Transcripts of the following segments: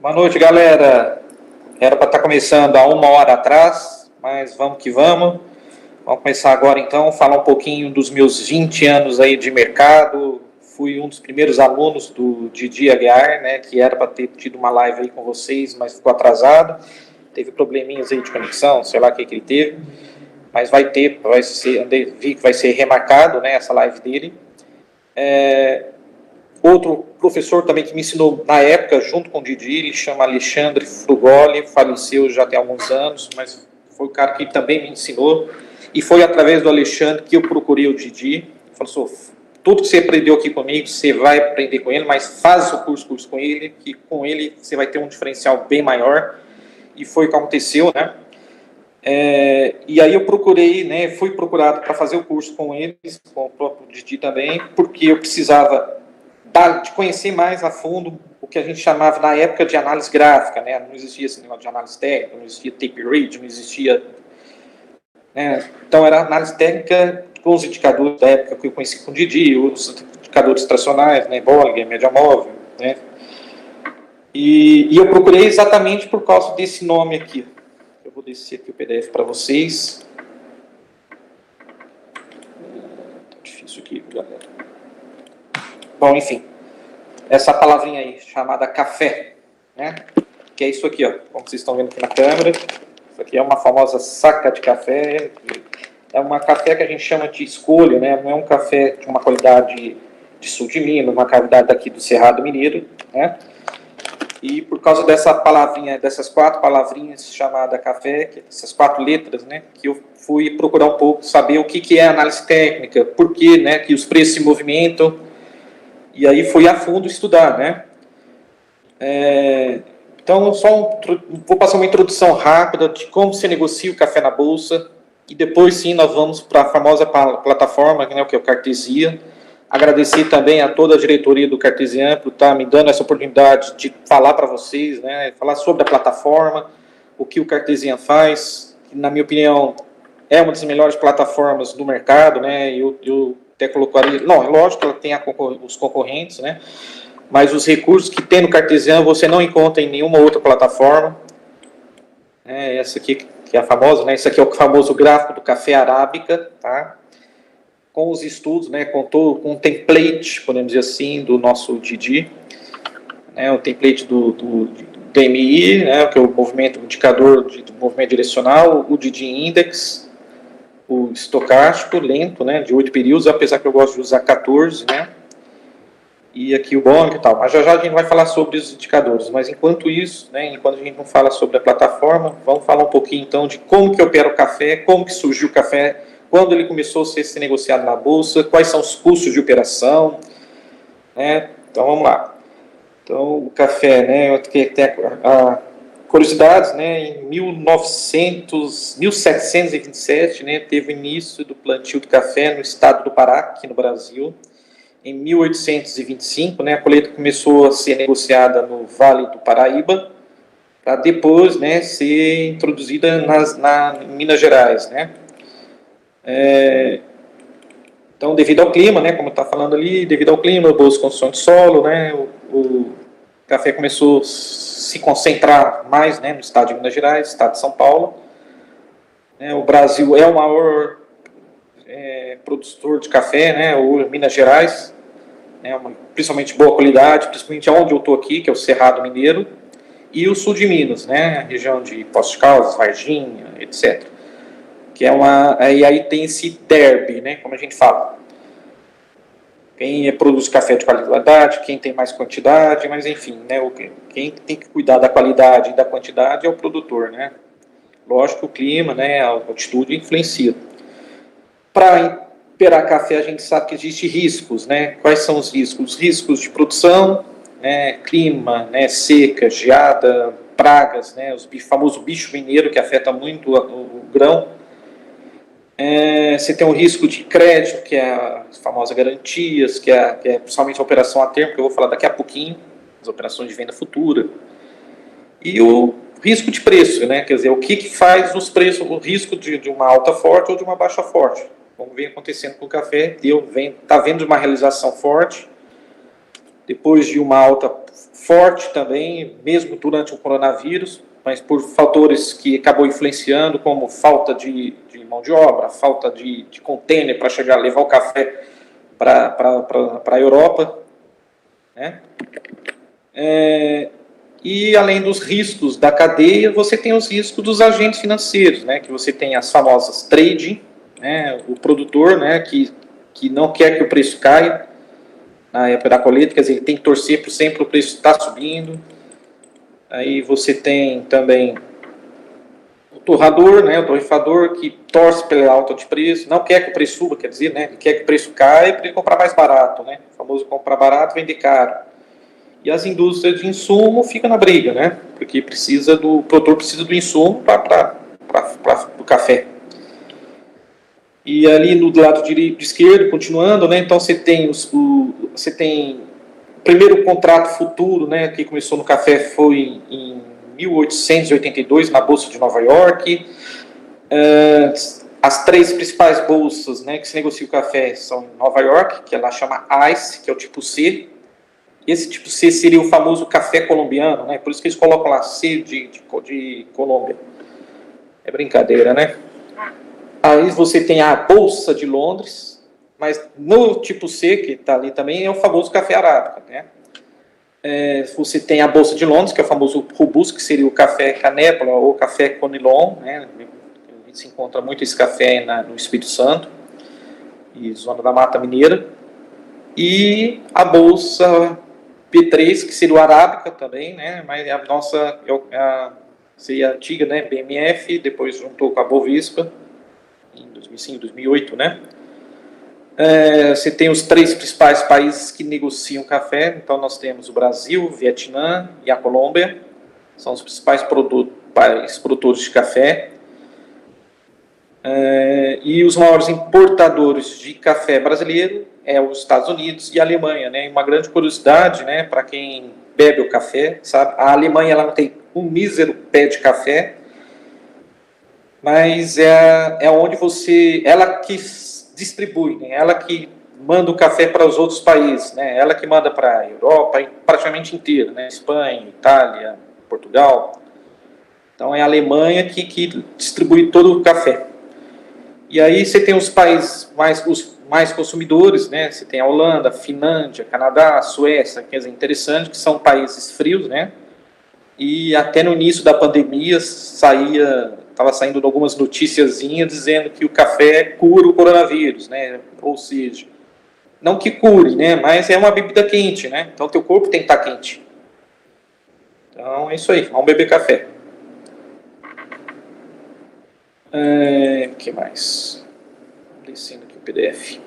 Boa noite, galera. Era para estar começando há 1 hora atrás, mas vamos que vamos. Vamos começar agora, então, falar um pouquinho dos meus 20 anos aí de mercado. Fui um dos primeiros alunos do Didi Aguiar, né, que era para ter tido uma live aí com vocês, mas ficou atrasado. Teve probleminhas aí de conexão, sei lá o que ele teve. Mas vai ser, vi que vai ser remarcado, né, essa live dele. Outro professor também que me ensinou na época, junto com o Didi, ele chama Alexandre Frugoli, faleceu já tem alguns anos, mas foi o cara que também me ensinou. E foi através do Alexandre que eu procurei o Didi. Falou assim, tudo que você aprendeu aqui comigo, você vai aprender com ele, mas faz o curso com ele, que com ele você vai ter um diferencial bem maior. E foi o que aconteceu, né? E aí eu procurei, né, fui procurado para fazer o curso com eles, com o próprio Didi também, porque eu precisava de conhecer mais a fundo o que a gente chamava na época de análise gráfica, né? Não existia esse negócio de análise técnica, não existia tape read, não existia... Né? Então era análise técnica com os indicadores da época que eu conheci com o Didi, os indicadores tracionais, né? Bollinger, média móvel, né? E eu procurei exatamente por causa desse nome aqui. Eu vou descer aqui o PDF para vocês. Tá difícil aqui, galera. Bom, enfim, essa palavrinha aí, chamada café, né? Que é isso aqui, ó, como vocês estão vendo aqui na câmera. Isso aqui é uma famosa saca de café. É uma café que a gente chama de escolha, né? Não é um café de uma qualidade de sul de Minas, uma qualidade daqui do Cerrado Mineiro, né? E por causa dessa palavrinha, dessas 4 palavrinhas chamada café, essas 4 letras, né, que eu fui procurar um pouco, saber o que é análise técnica, por que, né, que os preços se movimentam, e aí fui a fundo estudar, né. Então, vou passar uma introdução rápida de como se negocia o café na bolsa, e depois sim nós vamos para a famosa plataforma, né, que é o Cartesia. Agradecer também a toda a diretoria do Cartesian por estar me dando essa oportunidade de falar para vocês, né, falar sobre a plataforma, o que o Cartesian faz, que, na minha opinião, é uma das melhores plataformas do mercado, né, eu até colocaria, não, é lógico que ela tem os concorrentes, né, mas os recursos que tem no Cartesian você não encontra em nenhuma outra plataforma. Essa aqui que é a famosa, né, esse aqui é o famoso gráfico do café arábica, tá? Com os estudos, né, com um template, podemos dizer assim, do nosso Didi, né, o template do DMI, né, que é o movimento, o indicador do movimento direcional, o Didi Index, o estocástico lento, né, de 8 períodos, apesar que eu gosto de usar 14, né, e aqui o Bollinger e tal, mas já a gente vai falar sobre os indicadores, mas enquanto isso, né, enquanto a gente não fala sobre a plataforma, vamos falar um pouquinho então de como que opera o café, como que surgiu o café, quando ele começou a ser negociado na bolsa, quais são os custos de operação, né? Então vamos lá. Então o café, né, tem curiosidades, né, em 1727, né, teve o início do plantio do café no estado do Pará, aqui no Brasil. Em 1825, né, a colheita começou a ser negociada no Vale do Paraíba, para depois, né, ser introduzida em Minas Gerais, né. Então, devido ao clima, né, como está falando ali, devido ao clima, boas condições de solo, né, o café começou a se concentrar mais, né, no estado de Minas Gerais, estado de São Paulo. O Brasil é o maior produtor de café, né, o Minas Gerais, né, principalmente boa qualidade, principalmente onde eu estou aqui, que é o Cerrado Mineiro, e o sul de Minas, né, a região de Poços de Caldas, Varginha, etc. Que é e aí tem esse derby, né, como a gente fala. Quem produz café de qualidade, quem tem mais quantidade, mas enfim, né, quem tem que cuidar da qualidade e da quantidade é o produtor, né. Lógico que o clima, né, a altitude influencia. Para operar café, a gente sabe que existem riscos, né. Quais são os riscos? Os riscos de produção, né, clima, né, seca, geada, pragas, né, o famoso bicho mineiro que afeta muito o grão. Você tem um risco de crédito, que é as famosas garantias, que é principalmente a operação a termo, que eu vou falar daqui a pouquinho, as operações de venda futura. E o risco de preço, né? Quer dizer, o que faz os preços, o risco de uma alta forte ou de uma baixa forte. Como vem acontecendo com o café, está vendo uma realização forte, depois de uma alta forte também, mesmo durante o coronavírus, mas por fatores que acabou influenciando, como falta de mão de obra, falta de container para chegar, levar o café para a Europa, né? E além dos riscos da cadeia, você tem os riscos dos agentes financeiros, né? Que você tem as famosas trading, né? O produtor, né? Que não quer que o preço caia na época da colheita, quer dizer, ele tem que torcer por sempre o preço estar subindo. Aí você tem também o torrador, né? O torrefador que torce pela alta de preço, não quer que o preço suba, quer dizer, né? Ele quer que o preço caia para ele comprar mais barato, né? O famoso comprar barato, vender caro. E as indústrias de insumo ficam na briga, né? Porque o produtor precisa do insumo para o café. E ali no lado de esquerdo, continuando, né? Então você tem o primeiro contrato futuro, né? Que começou no café foi em 1882 na Bolsa de Nova York. As três principais bolsas, né, que se negocia o café são em Nova York, que ela chama ICE, que é o tipo C. Esse tipo C seria o famoso café colombiano, né? Por isso que eles colocam lá C de Colômbia. É brincadeira, né? Aí você tem a Bolsa de Londres, mas no tipo C, que está ali também, é o famoso café arábica, né? Você tem a Bolsa de Londres, que é o famoso Robusto, que seria o café canébola ou café conilon, né? A gente se encontra muito esse café no Espírito Santo e zona da Mata Mineira. E a Bolsa P3, que seria o Arábica também, né? Mas a nossa seria a antiga, né? BMF, depois juntou com a Bovespa, em 2005, 2008, né? Você tem os três principais países que negociam café. Então, nós temos o Brasil, o Vietnã e a Colômbia. São os principais produtores de café. E os maiores importadores de café brasileiro os Estados Unidos e a Alemanha, né? Uma grande curiosidade, né, para quem bebe o café, sabe? A Alemanha ela não tem um mísero pé de café, mas é onde ela que distribui, né? Ela que manda o café para os outros países, né? Ela que manda para a Europa praticamente inteira, né? Espanha, Itália, Portugal. Então é a Alemanha que distribui todo o café. E aí você tem os países mais consumidores, né? Você tem a Holanda, a Finlândia, Canadá, a Suécia, que é interessante, que são países frios, né? E até no início da pandemia estava saindo algumas noticiazinhas dizendo que o café cura o coronavírus, né? Ou seja, não que cure, né? Mas é uma bebida quente, né? Então teu corpo tem que estar quente. Então é isso aí, vamos beber café. O que mais? Descendo aqui o PDF.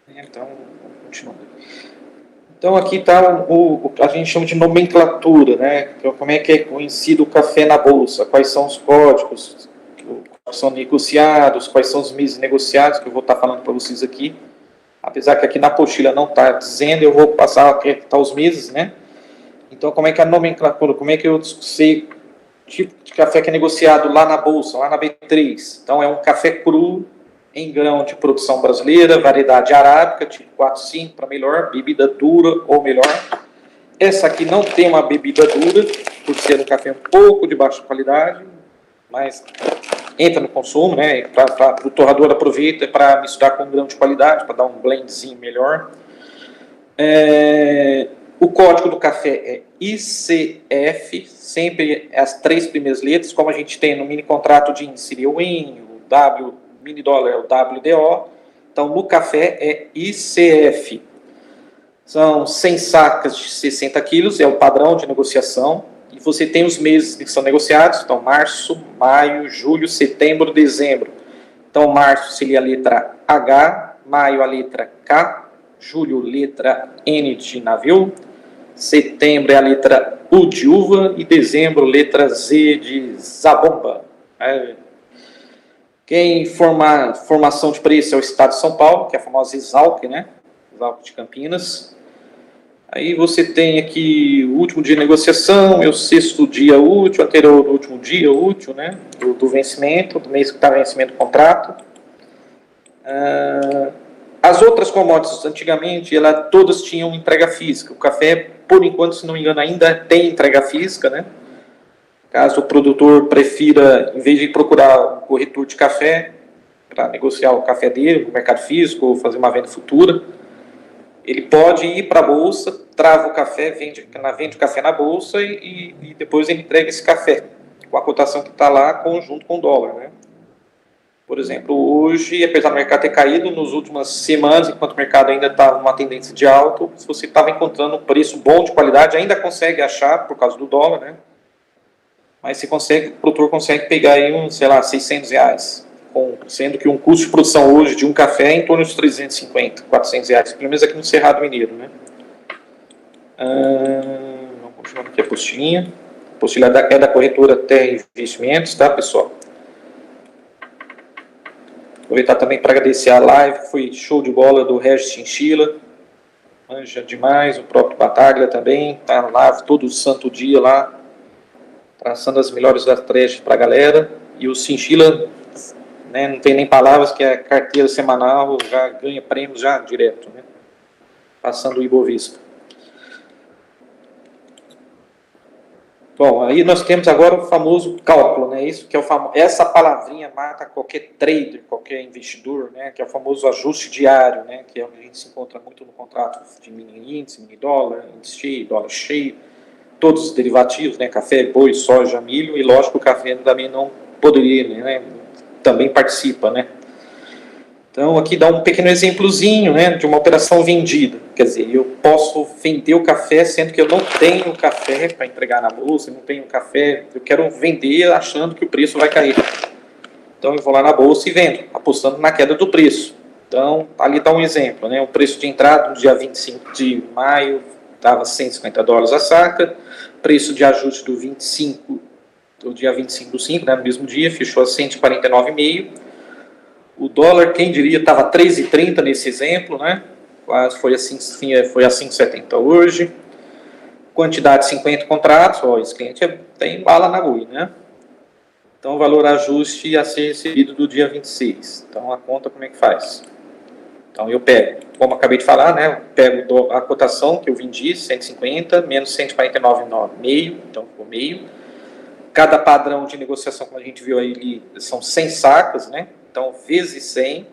Então, continuando. Então, aqui está a gente chama de nomenclatura, né? Como é que é conhecido o café na bolsa, quais são os códigos que são negociados, quais são os meses negociados, que eu vou estar falando para vocês aqui. Apesar que aqui na apostila não está dizendo, eu vou passar aqui tá os meses, né? Então, como é que é a nomenclatura? Como é que eu sei o tipo de café que é negociado lá na bolsa, lá na B3? Então, é um café cru em grão de produção brasileira, variedade arábica, tipo 4-5 para melhor, bebida dura ou melhor. Essa aqui não tem uma bebida dura, por ser um café um pouco de baixa qualidade, mas entra no consumo, né? O torrador aproveita para misturar com um grão de qualidade, para dar um blendzinho melhor. O código do café é ICF, sempre as três primeiras letras, como a gente tem no mini contrato de índice, seria o WIN, o W, mini dólar é o WDO. Então, no café é ICF. São 100 sacas de 60 quilos, é o padrão de negociação. E você tem os meses que são negociados, então março, maio, julho, setembro, dezembro. Então, março seria a letra H, maio a letra K, julho, letra N de navio, setembro é a letra U de uva e dezembro, letra Z de zabumba. Quem formação de preço é o Estado de São Paulo, que é a famosa Exalc, né? Exalc de Campinas. Aí você tem aqui o último dia de negociação, o sexto dia útil, anterior ao último dia útil, né, do vencimento, do mês que está vencimento do contrato. As outras commodities, antigamente, todas tinham entrega física. O café, por enquanto, se não me engano, ainda tem entrega física, né? Caso o produtor prefira, em vez de procurar um corretor de café para negociar o café dele no mercado físico ou fazer uma venda futura, ele pode ir para a bolsa, trava o café, vende o café na bolsa e depois ele entrega esse café com a cotação que está lá, junto com o dólar, né? Por exemplo, hoje, apesar do mercado ter caído nas últimas semanas, enquanto o mercado ainda estava numa tendência de alto, se você estava encontrando um preço bom de qualidade, ainda consegue achar por causa do dólar, né? Mas o produtor consegue pegar aí sei lá, R$600, sendo que um custo de produção hoje de um café é em torno de R$350, R$400, pelo menos aqui no Cerrado Mineiro, né? Vamos continuar aqui a apostilinha. A apostilha é da corretora Terra Investimentos, tá, pessoal? Aproveitar também para agradecer a live, que foi show de bola do Regis Chinchilla. Manja demais, o próprio Bataglia também, está lá todo santo dia lá, traçando as melhores estratégias para a galera. E o Chinchilla, né, não tem nem palavras, que é a carteira semanal, já ganha prêmios já direto, né, passando o Ibovespa. Bom, aí nós temos agora o famoso cálculo, né? Isso que é essa palavrinha mata qualquer trader, qualquer investidor, né? Que é o famoso ajuste diário, né? Que é onde a gente se encontra muito no contrato de mini índice, mini dólar, índice cheio, dólar cheio, todos os derivativos, né? Café, boi, soja, milho, e lógico o café também não poderia, né? Também participa, né? Então, aqui dá um pequeno exemplozinho, né, de uma operação vendida. Quer dizer, eu posso vender o café, sendo que eu não tenho café para entregar na bolsa, não tenho café, eu quero vender achando que o preço vai cair. Então, eu vou lá na bolsa e vendo, apostando na queda do preço. Então, ali está um exemplo, né, o preço de entrada no dia 25 de maio estava $150 a saca, preço de ajuste do dia 25 do 5, né, no mesmo dia, fechou a 149,5. O dólar, quem diria, estava 3,30 nesse exemplo, né? Quase foi a 5,70 hoje. Quantidade de 50 contratos, ó, esse cliente tem bala na agulha, né? Então, o valor ajuste a ser recebido do dia 26. Então, a conta como é que faz? Então, eu pego, como acabei de falar, né? Eu pego a cotação que eu vendi, 150, menos 149,5, então ficou meio. Cada padrão de negociação, como a gente viu aí, são 100 sacas, né? Então, vezes 100,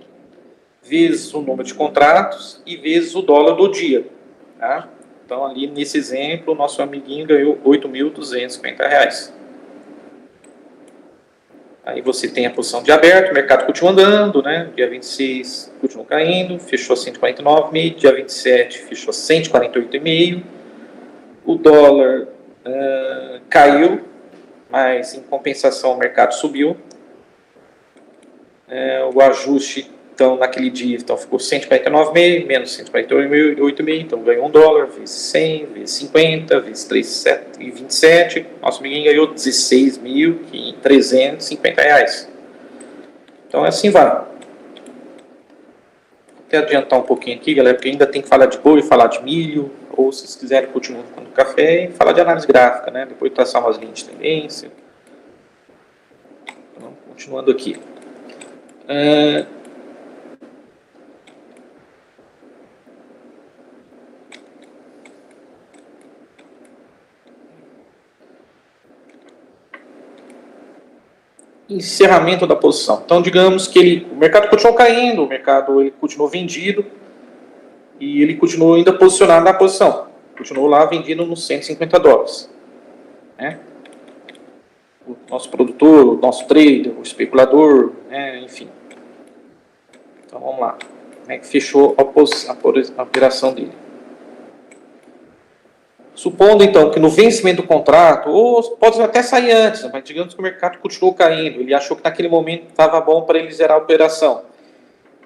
vezes o número de contratos e vezes o dólar do dia. Tá? Então, ali nesse exemplo, o nosso amiguinho ganhou R$ 8.250. Aí você tem a posição de aberto, o mercado continua andando, né? Dia 26 continuou caindo, fechou 149,5, dia 27 fechou 148,5. O dólar caiu, mas em compensação o mercado subiu. O ajuste, então, naquele dia, então, ficou 149,5, menos 148,5, então ganhou $1, vezes 100, vezes 50, vezes 3,27, nosso amiguinho ganhou R$16.350. Então, assim vai. Vou até adiantar um pouquinho aqui, galera, porque ainda tem que falar de boi, falar de milho, ou se vocês quiserem continuar com o café, e falar de análise gráfica, né? Depois traçar umas linhas de tendência. Então, continuando aqui. Encerramento da posição. Então, digamos que o mercado continuou caindo, o mercado ele continuou vendido e ele continuou ainda posicionado na posição. Continuou lá vendido nos $150. Né? O nosso produtor, o nosso trader, o especulador, né? Enfim. Então, vamos lá. Como é que fechou a operação dele? Supondo, então, que no vencimento do contrato, ou pode até sair antes, mas digamos que o mercado continuou caindo, ele achou que naquele momento estava bom para ele zerar a operação.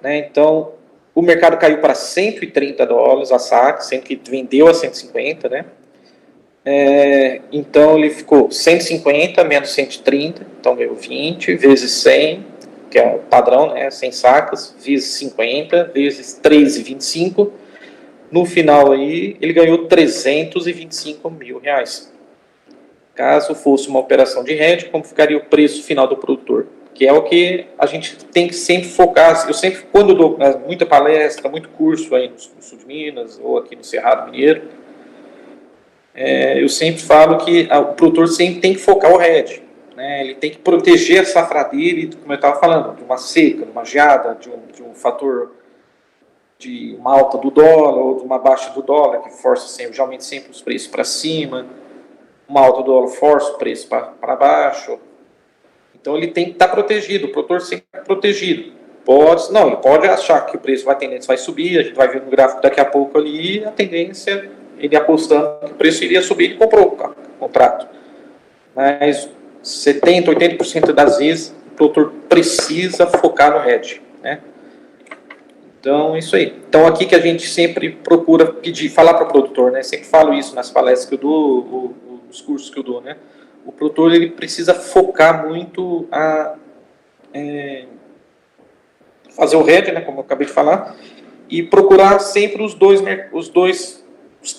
Né? Então, o mercado caiu para $130 a saca, sendo que vendeu a 150, né? Então, ele ficou 150 menos 130, então ganhou 20, vezes 100, que é o padrão, né? 100 sacas, vezes 50, vezes 3,25, no final aí, ele ganhou R$ 325.000. Caso fosse uma operação de hedge, como ficaria o preço final do produtor? Que é o que a gente tem que sempre focar. Eu sempre, quando eu dou muita palestra, muito curso aí no sul de Minas, ou aqui no Cerrado Mineiro, eu sempre falo que o produtor sempre tem que focar o hedge, né? Ele tem que proteger a safra dele, como eu estava falando, de uma seca, de uma geada, de um fator de uma alta do dólar ou de uma baixa do dólar, que força sempre, geralmente sempre os preços para cima, uma alta do dólar força o preço para baixo. Então ele tem que estar protegido, o produtor sempre protegido. Ele pode achar que o preço vai subir, a gente vai ver no gráfico daqui a pouco ali, a tendência, ele apostando que o preço iria subir, ele comprou o contrato. Mas 70%, 80% das vezes o produtor precisa focar no hedge, né? Então, isso aí. Então, aqui que a gente sempre procura falar para o produtor, né? Sempre falo isso nas palestras que eu dou, nos cursos que eu dou, né? O produtor, ele precisa focar muito fazer o hedge, né? Como eu acabei de falar, e procurar sempre os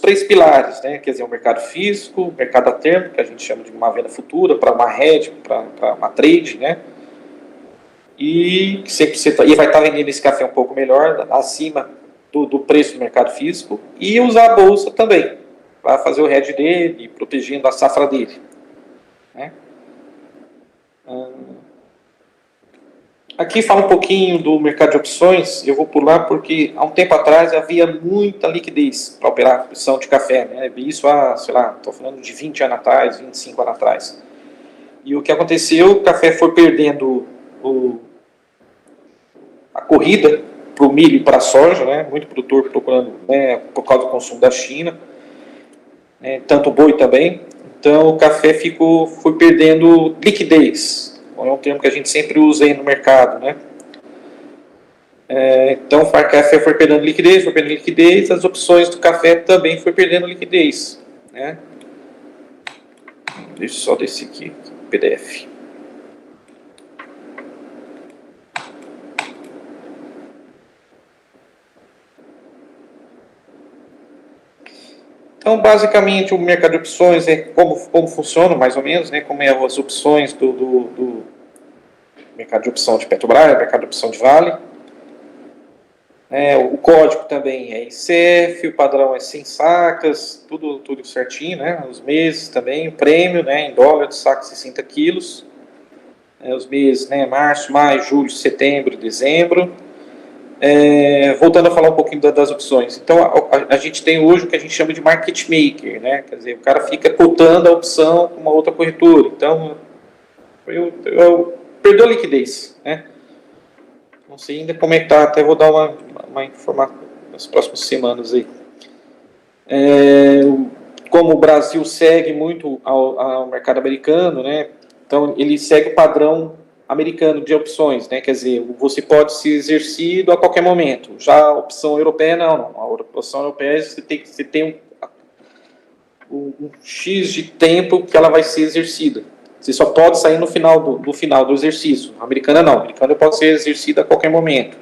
três pilares, né? Quer dizer, o mercado físico, o mercado a termo, que a gente chama de uma venda futura, para uma hedge, para uma trade, né? E sempre vai estar vendendo esse café um pouco melhor, acima do preço do mercado físico, e usar a bolsa também, para fazer o hedge dele, protegendo a safra dele, né? Aqui fala um pouquinho do mercado de opções, eu vou pular porque há um tempo atrás havia muita liquidez para operar opção de café, né? Isso sei lá, estou falando de 20 anos atrás, 25 anos atrás. E o que aconteceu, o café foi perdendo a corrida para o milho e para a soja, né? Muito produtor procurando, né, por causa do consumo da China, né, tanto o boi também. Então o café foi perdendo liquidez. É um termo que a gente sempre usa aí no mercado, né? Então o café foi perdendo liquidez, as opções do café também foi perdendo liquidez, né? Deixa eu só descer aqui, PDF. Então, basicamente, o mercado de opções é como funciona, mais ou menos, né? Como é as opções do mercado de opção de Petrobras, mercado de opção de Vale. O código também é ICF, o padrão é 100 sacas, tudo certinho, né? Os meses também, o prêmio, né? Em dólar de saca 60 quilos. Os meses, né? Março, maio, julho, setembro, dezembro. Voltando a falar um pouquinho das opções. Então, a gente tem hoje o que a gente chama de market maker, né? Quer dizer, o cara fica cotando a opção com uma outra corretora. Então, eu perdeu a liquidez, né? Não sei ainda como é que tá, até vou dar uma informação nas próximas semanas aí. Como o Brasil segue muito ao mercado americano, né? Então, ele segue o padrão americano de opções, né? Quer dizer, você pode ser exercido a qualquer momento. Já a opção europeia, não. A opção europeia, você tem um X de tempo que ela vai ser exercida. Você só pode sair no final do exercício. A americana, não. A americana pode ser exercida a qualquer momento.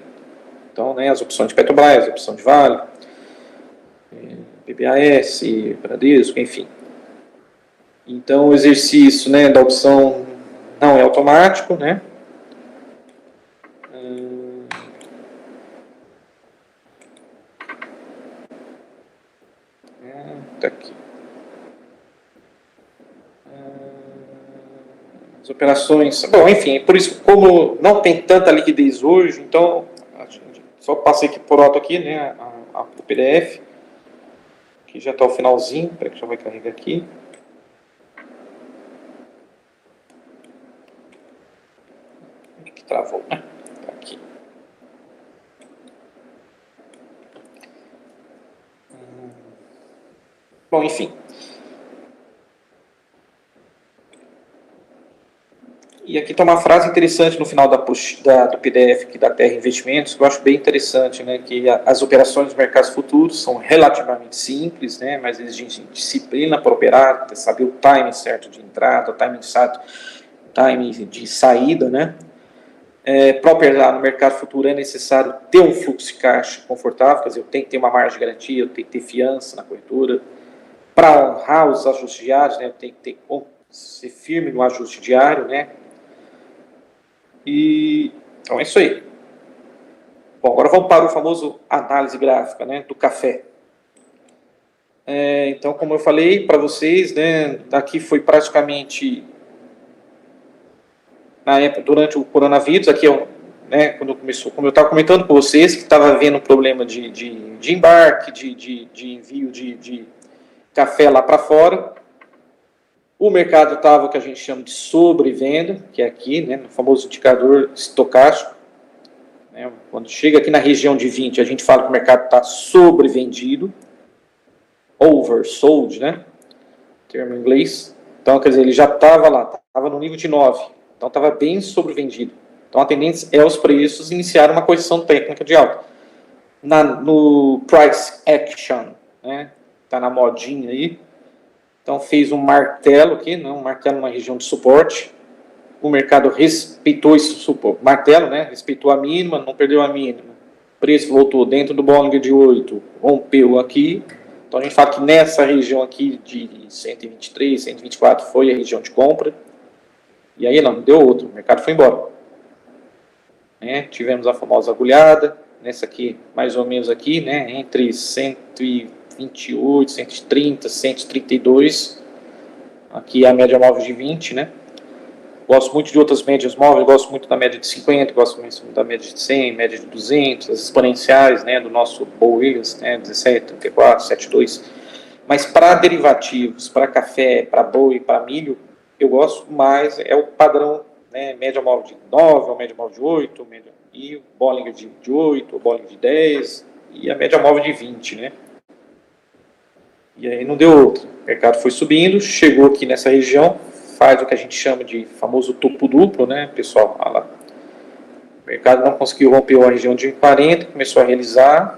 Então, né, as opções de Petrobras, a opção de Vale, BBAS, Bradesco, enfim. Então, o exercício, né, da opção não é automático, né? Tá aqui. As operações... Bom, enfim, por isso, como não tem tanta liquidez hoje, então, só passei aqui por alto aqui, né, o PDF, que já está o finalzinho, peraí que já vai carregar aqui. Que travou, né? Tá aqui. Bom, enfim. E aqui está uma frase interessante no final do PDF aqui da Terra Investimentos, que eu acho bem interessante, né? Que as operações dos mercados futuros são relativamente simples, né? Mas exigem disciplina para operar, saber o timing certo de entrada, o timing certo, timing de saída, né? própria lá no mercado futuro é necessário ter um fluxo de caixa confortável, quer dizer, eu tenho que ter uma margem de garantia, eu tenho que ter fiança na corretora, para honrar os ajustes diários, né, eu tenho que ter como ser firme no ajuste diário, né, e então é isso aí. Bom, agora vamos para o famoso análise gráfica, né, do café. Então, como eu falei para vocês, né, aqui foi praticamente na época, durante o coronavírus, aqui né, quando começou, como eu estava comentando com vocês, que estava havendo um problema de embarque, de envio de café lá para fora. O mercado estava o que a gente chama de sobrevenda, que é aqui, né, no famoso indicador estocástico. Né, quando chega aqui na região de 20, a gente fala que o mercado está sobrevendido, oversold, né, termo em inglês. Então, quer dizer, ele já estava lá, estava no nível de 9, então estava bem sobrevendido. Então, a tendência é os preços iniciarem uma correção técnica de alta. No price action, né, está na modinha aí. Então, fez um martelo aqui, né, um martelo na região de suporte. O mercado respeitou esse suporte, martelo, né, respeitou a mínima, não perdeu a mínima. O preço voltou dentro do Bollinger de 8, rompeu aqui. Então, a gente fala que nessa região aqui de 123, 124 foi a região de compra. E aí não deu outro, o mercado foi embora. Né? Tivemos a famosa agulhada, nessa aqui, mais ou menos aqui, né? Entre 128, 130, 132. Aqui a média móvel de 20, né? Gosto muito de outras médias móveis, gosto muito da média de 50, gosto muito da média de 100, média de 200, as exponenciais, né, do nosso Paul Williams, né, 17, 34, 72. Mas para derivativos, para café, para boi, para milho, eu gosto mais, é o padrão, né, média móvel de 9, ou média móvel de 8, e o Bollinger de 8, o Bollinger de 10, e a média móvel de 20, né. E aí não deu outro. O mercado foi subindo, chegou aqui nessa região, faz o que a gente chama de famoso topo duplo, né, pessoal? Olha lá. O mercado não conseguiu romper a região de 40, começou a realizar,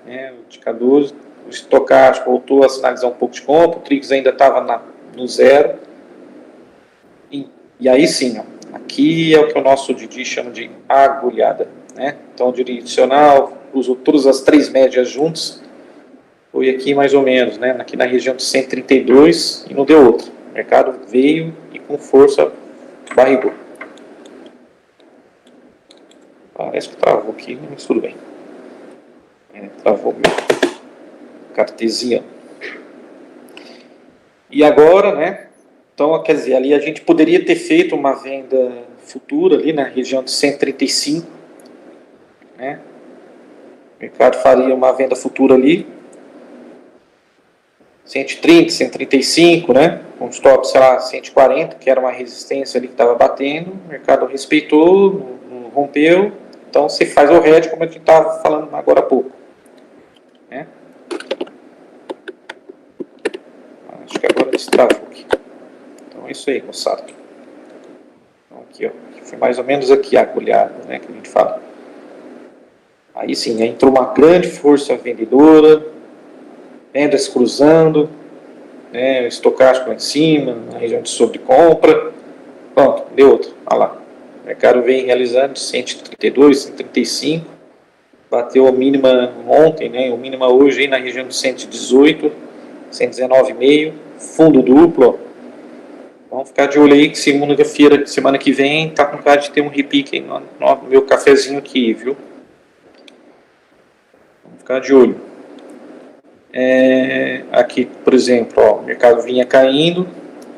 né, o indicador, o estocástico voltou a sinalizar um pouco de compra, o Trix ainda estava no zero. E aí sim, ó, aqui é o que o nosso Didi chama de agulhada, né? Então, o direcional, usou todas as três médias juntas, foi aqui mais ou menos, né? Aqui na região de 132 e não deu outro. O mercado veio e com força barrigou. Parece que travou aqui, mas tudo bem. Travou meu cartesiano. E agora, né? Então, quer dizer, ali a gente poderia ter feito uma venda futura ali na região de 135, né? O mercado faria uma venda futura ali, 130, 135, né? Um stop, sei lá, 140, que era uma resistência ali que estava batendo. O mercado respeitou, não rompeu. Então, você faz o hedge, como a gente estava falando agora há pouco. Né? Acho que agora destravou aqui. Então, é isso aí, moçada. Então, aqui, ó. Foi mais ou menos aqui a agulhada, né? Que a gente fala. Aí sim, entrou uma grande força vendedora, vendas cruzando, né, estocástico lá em cima, na região de sobrecompra. Pronto, deu outro. Olha lá. O mercado vem realizando de 132, 135. Bateu a mínima ontem, né? O mínima hoje aí na região de 118, 119,5. Fundo duplo. Ó. Vamos ficar de olho aí que segunda-feira, semana que vem, tá com cara de ter um repique aí no meu cafezinho aqui, viu? Vamos ficar de olho. Aqui, por exemplo, ó, o mercado vinha caindo,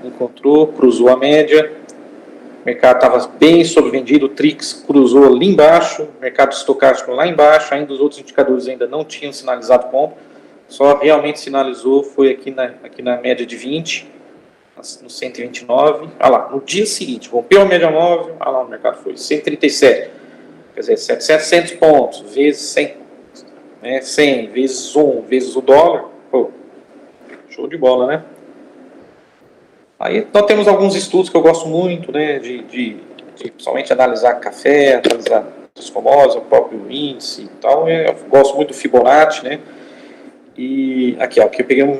encontrou, cruzou a média, o mercado estava bem sobrevendido, o Trix cruzou ali embaixo, o mercado estocástico lá embaixo, ainda os outros indicadores ainda não tinham sinalizado compra, só realmente sinalizou, foi aqui na média de 20, no 129, olha lá, no dia seguinte, rompeu a média móvel, olha lá, o mercado foi 137, quer dizer, 700 pontos, vezes 100, né, 100 vezes 1 vezes o dólar, pô, show de bola, né? Aí nós temos alguns estudos que eu gosto muito, né, de principalmente analisar café, analisar os commodities, o próprio índice e tal. Eu gosto muito do Fibonacci, né? E aqui, ó, aqui eu peguei um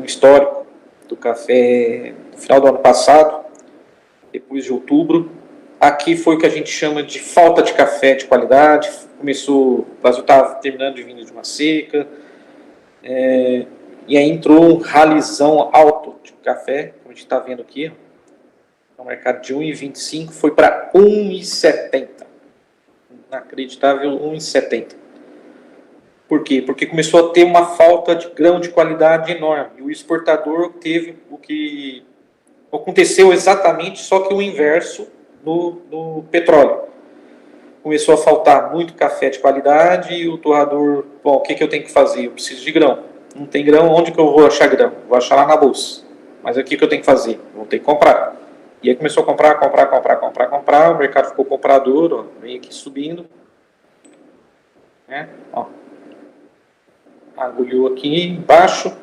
histórico do café no final do ano passado, depois de outubro, aqui foi o que a gente chama de falta de café de qualidade. Começou, o Brasil estava terminando de vir de uma seca, e aí entrou um ralizão alto de café, como a gente está vendo aqui, no mercado de 1,25 foi para 1,70. Inacreditável, 1,70. Por quê? Porque começou a ter uma falta de grão de qualidade enorme. E o exportador teve o que aconteceu exatamente, só que o inverso no petróleo. Começou a faltar muito café de qualidade e o torrador, bom, o que eu tenho que fazer? Eu preciso de grão. Não tem grão, onde que eu vou achar grão? Vou achar lá na bolsa. Mas o que eu tenho que fazer? Vou ter que comprar. E aí começou a comprar, o mercado ficou comprador, ó, vem aqui subindo. Né? Ó. Agulhou aqui embaixo.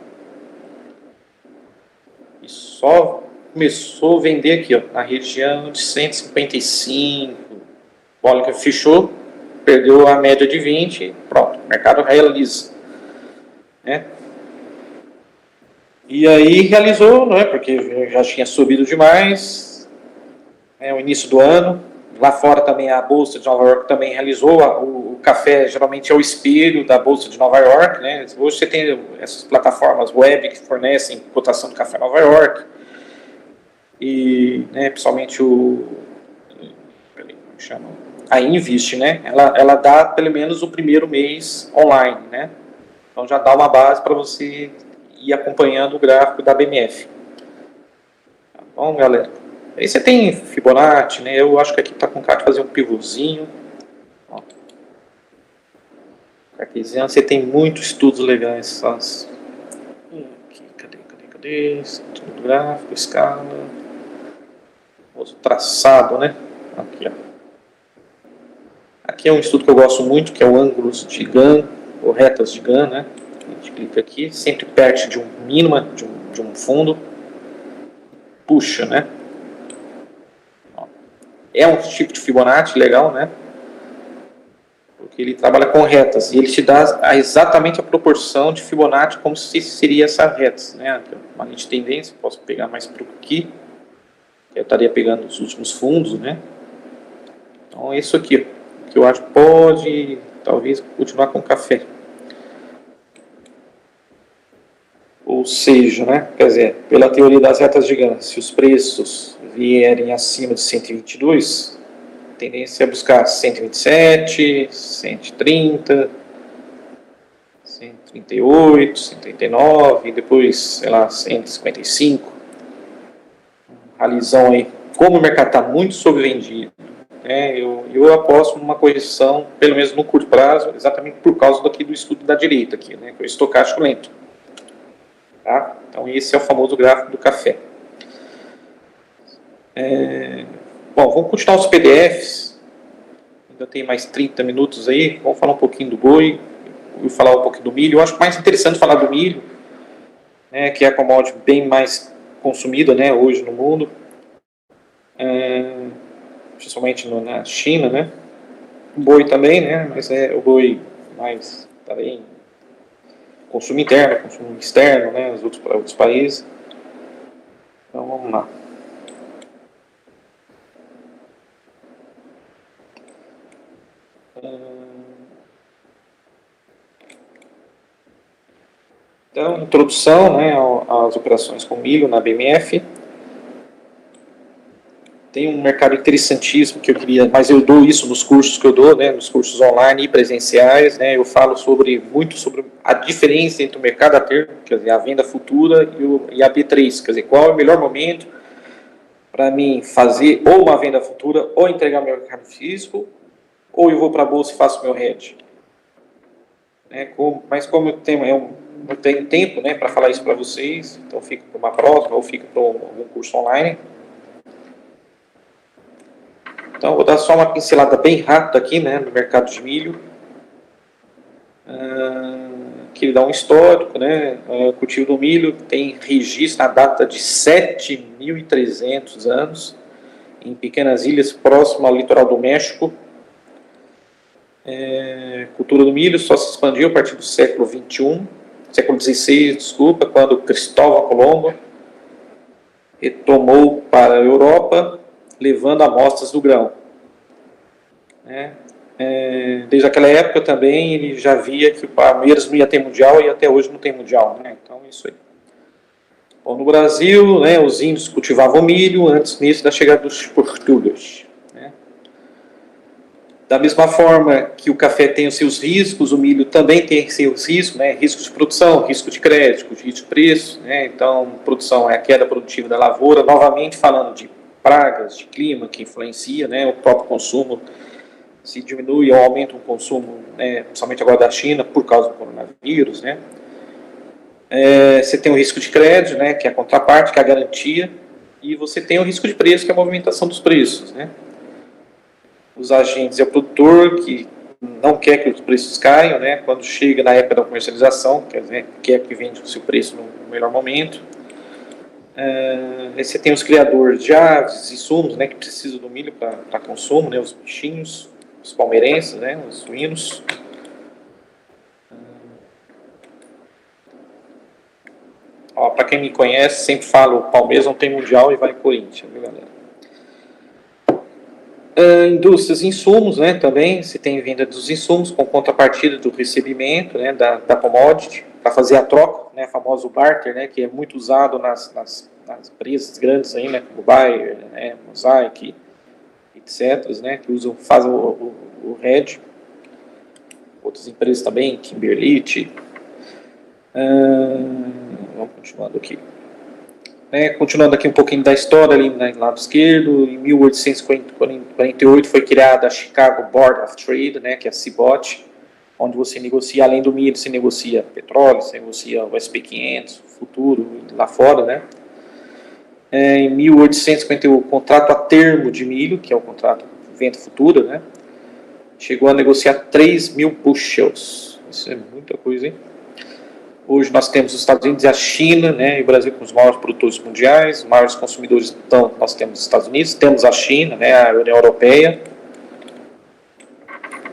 E só começou a vender aqui, ó, na região de 155. Bola que fechou, perdeu a média de 20, pronto, o mercado realiza. Né? E aí realizou, não é? Porque já tinha subido demais. O início do ano. Lá fora também a Bolsa de Nova York também realizou. O café geralmente é o espelho da Bolsa de Nova York. Né? Hoje você tem essas plataformas web que fornecem cotação do café em Nova York. E, né, principalmente a Invest, né? Ela dá pelo menos o primeiro mês online. Né? Então já dá uma base para você ir acompanhando o gráfico da BMF. Tá bom, galera? Aí você tem Fibonacci, né? Eu acho que aqui está com cara de fazer um pivôzinho. Ó. Cartesiano, você tem muitos estudos legais. Aqui, cadê? Estudo gráfico, escala. O traçado, né? Aqui, ó. Aqui é um estudo que eu gosto muito, que é o ângulos de Gann, ou retas de Gann, né? A gente clica aqui, sempre perto de um mínima, de um fundo. Puxa, né? É um tipo de Fibonacci legal, né? Porque ele trabalha com retas e ele te dá exatamente a proporção de Fibonacci como se seria essa reta, né? Uma linha de tendência, posso pegar mais para aqui. Eu estaria pegando os últimos fundos, né? Então, isso aqui, que eu acho que pode, talvez, continuar com café. Ou seja, né? Quer dizer, pela teoria das retas de Gann, se os preços vierem acima de 122, a tendência é buscar 127, 130, 138, 139, e depois, sei lá, 155. Ralizão aí. Como o mercado está muito sobrevendido, né, eu aposto numa correção, pelo menos no curto prazo, exatamente por causa daqui do estudo da direita, aqui, né, que é o estocástico lento. Tá? Então, esse é o famoso gráfico do café. Bom, vamos continuar os PDFs. Ainda tem mais 30 minutos aí. Vamos falar um pouquinho do boi. Vou falar um pouquinho do milho. Eu acho mais interessante falar do milho, né, que é a commodity bem mais consumida, né, hoje no mundo. Principalmente na China, né? O boi também, né? Mas é o boi mais também consumo interno, consumo externo, né? Os outros países. Então vamos lá. Então, introdução, né, às operações com milho na BMF. Tem um mercado interessantíssimo que eu queria, mas eu dou isso nos cursos que eu dou, né, nos cursos online e presenciais, né, eu falo muito sobre a diferença entre o mercado a termo, quer dizer, a venda futura e a B3, quer dizer, qual é o melhor momento para mim fazer ou uma venda futura, ou entregar meu mercado físico, ou eu vou para a bolsa e faço meu hedge. Mas como eu tenho tempo, né, para falar isso para vocês, então fica para uma próxima ou fica para algum curso online. Então, vou dar só uma pincelada bem rápida aqui, né, no mercado de milho. Que ele dá um histórico, né, o cultivo do milho tem registro na data de 7.300 anos, em pequenas ilhas próximas ao litoral do México. Cultura do milho só se expandiu a partir do século XVI, quando Cristóvão Colombo retomou para a Europa levando amostras do grão. Né? Desde aquela época também ele já via que o Palmeiras não ia ter mundial e até hoje não tem mundial. Né? Então, isso aí. Bom, no Brasil, né, os índios cultivavam milho antes mesmo da chegada dos portugueses. Né? Da mesma forma que o café tem os seus riscos, o milho também tem seus riscos, né? Risco de produção, risco de crédito, risco de preço. Né? Então, produção é a queda produtiva da lavoura. Novamente falando de pragas, de clima que influencia, né? O próprio consumo. Se diminui ou aumenta o consumo, né, principalmente agora da China, por causa do coronavírus, né? Você tem o risco de crédito, né, que é a contraparte, que é a garantia, e você tem o risco de preço, que é a movimentação dos preços, né? Os agentes é o produtor, que não quer que os preços caiam, né? Quando chega na época da comercialização, quer dizer, quer que vende o seu preço no melhor momento. Aí você tem os criadores de aves, insumos, né, que precisam do milho para consumo, né, os bichinhos, os palmeirenses, né, os suínos. Para quem me conhece, sempre falo, Palmeiras não tem mundial e vai Corinthians, viu, galera? Indústrias e insumos, né, também, se tem venda dos insumos com contrapartida do recebimento, né, da commodity, para fazer a troca, né, famoso barter, né, que é muito usado nas empresas grandes aí, né, como Bayer, né, Mosaic, etc., né, que fazem o hedge. Outras empresas também, Kimberlite. Vamos continuando aqui. Continuando aqui um pouquinho da história, ali no lado esquerdo, em 1848 foi criada a Chicago Board of Trade, né, que é a CBOT, onde você negocia, além do milho, você negocia petróleo, você negocia o SP500, futuro, lá fora, né. Em 1851, o contrato a termo de milho, que é o contrato de venda futura, né, chegou a negociar 3.000 bushels. Isso é muita coisa, hein? Hoje nós temos os Estados Unidos e a China, né, e o Brasil com os maiores produtores mundiais, os maiores consumidores. Então, nós temos os Estados Unidos, temos a China, né, a União Europeia.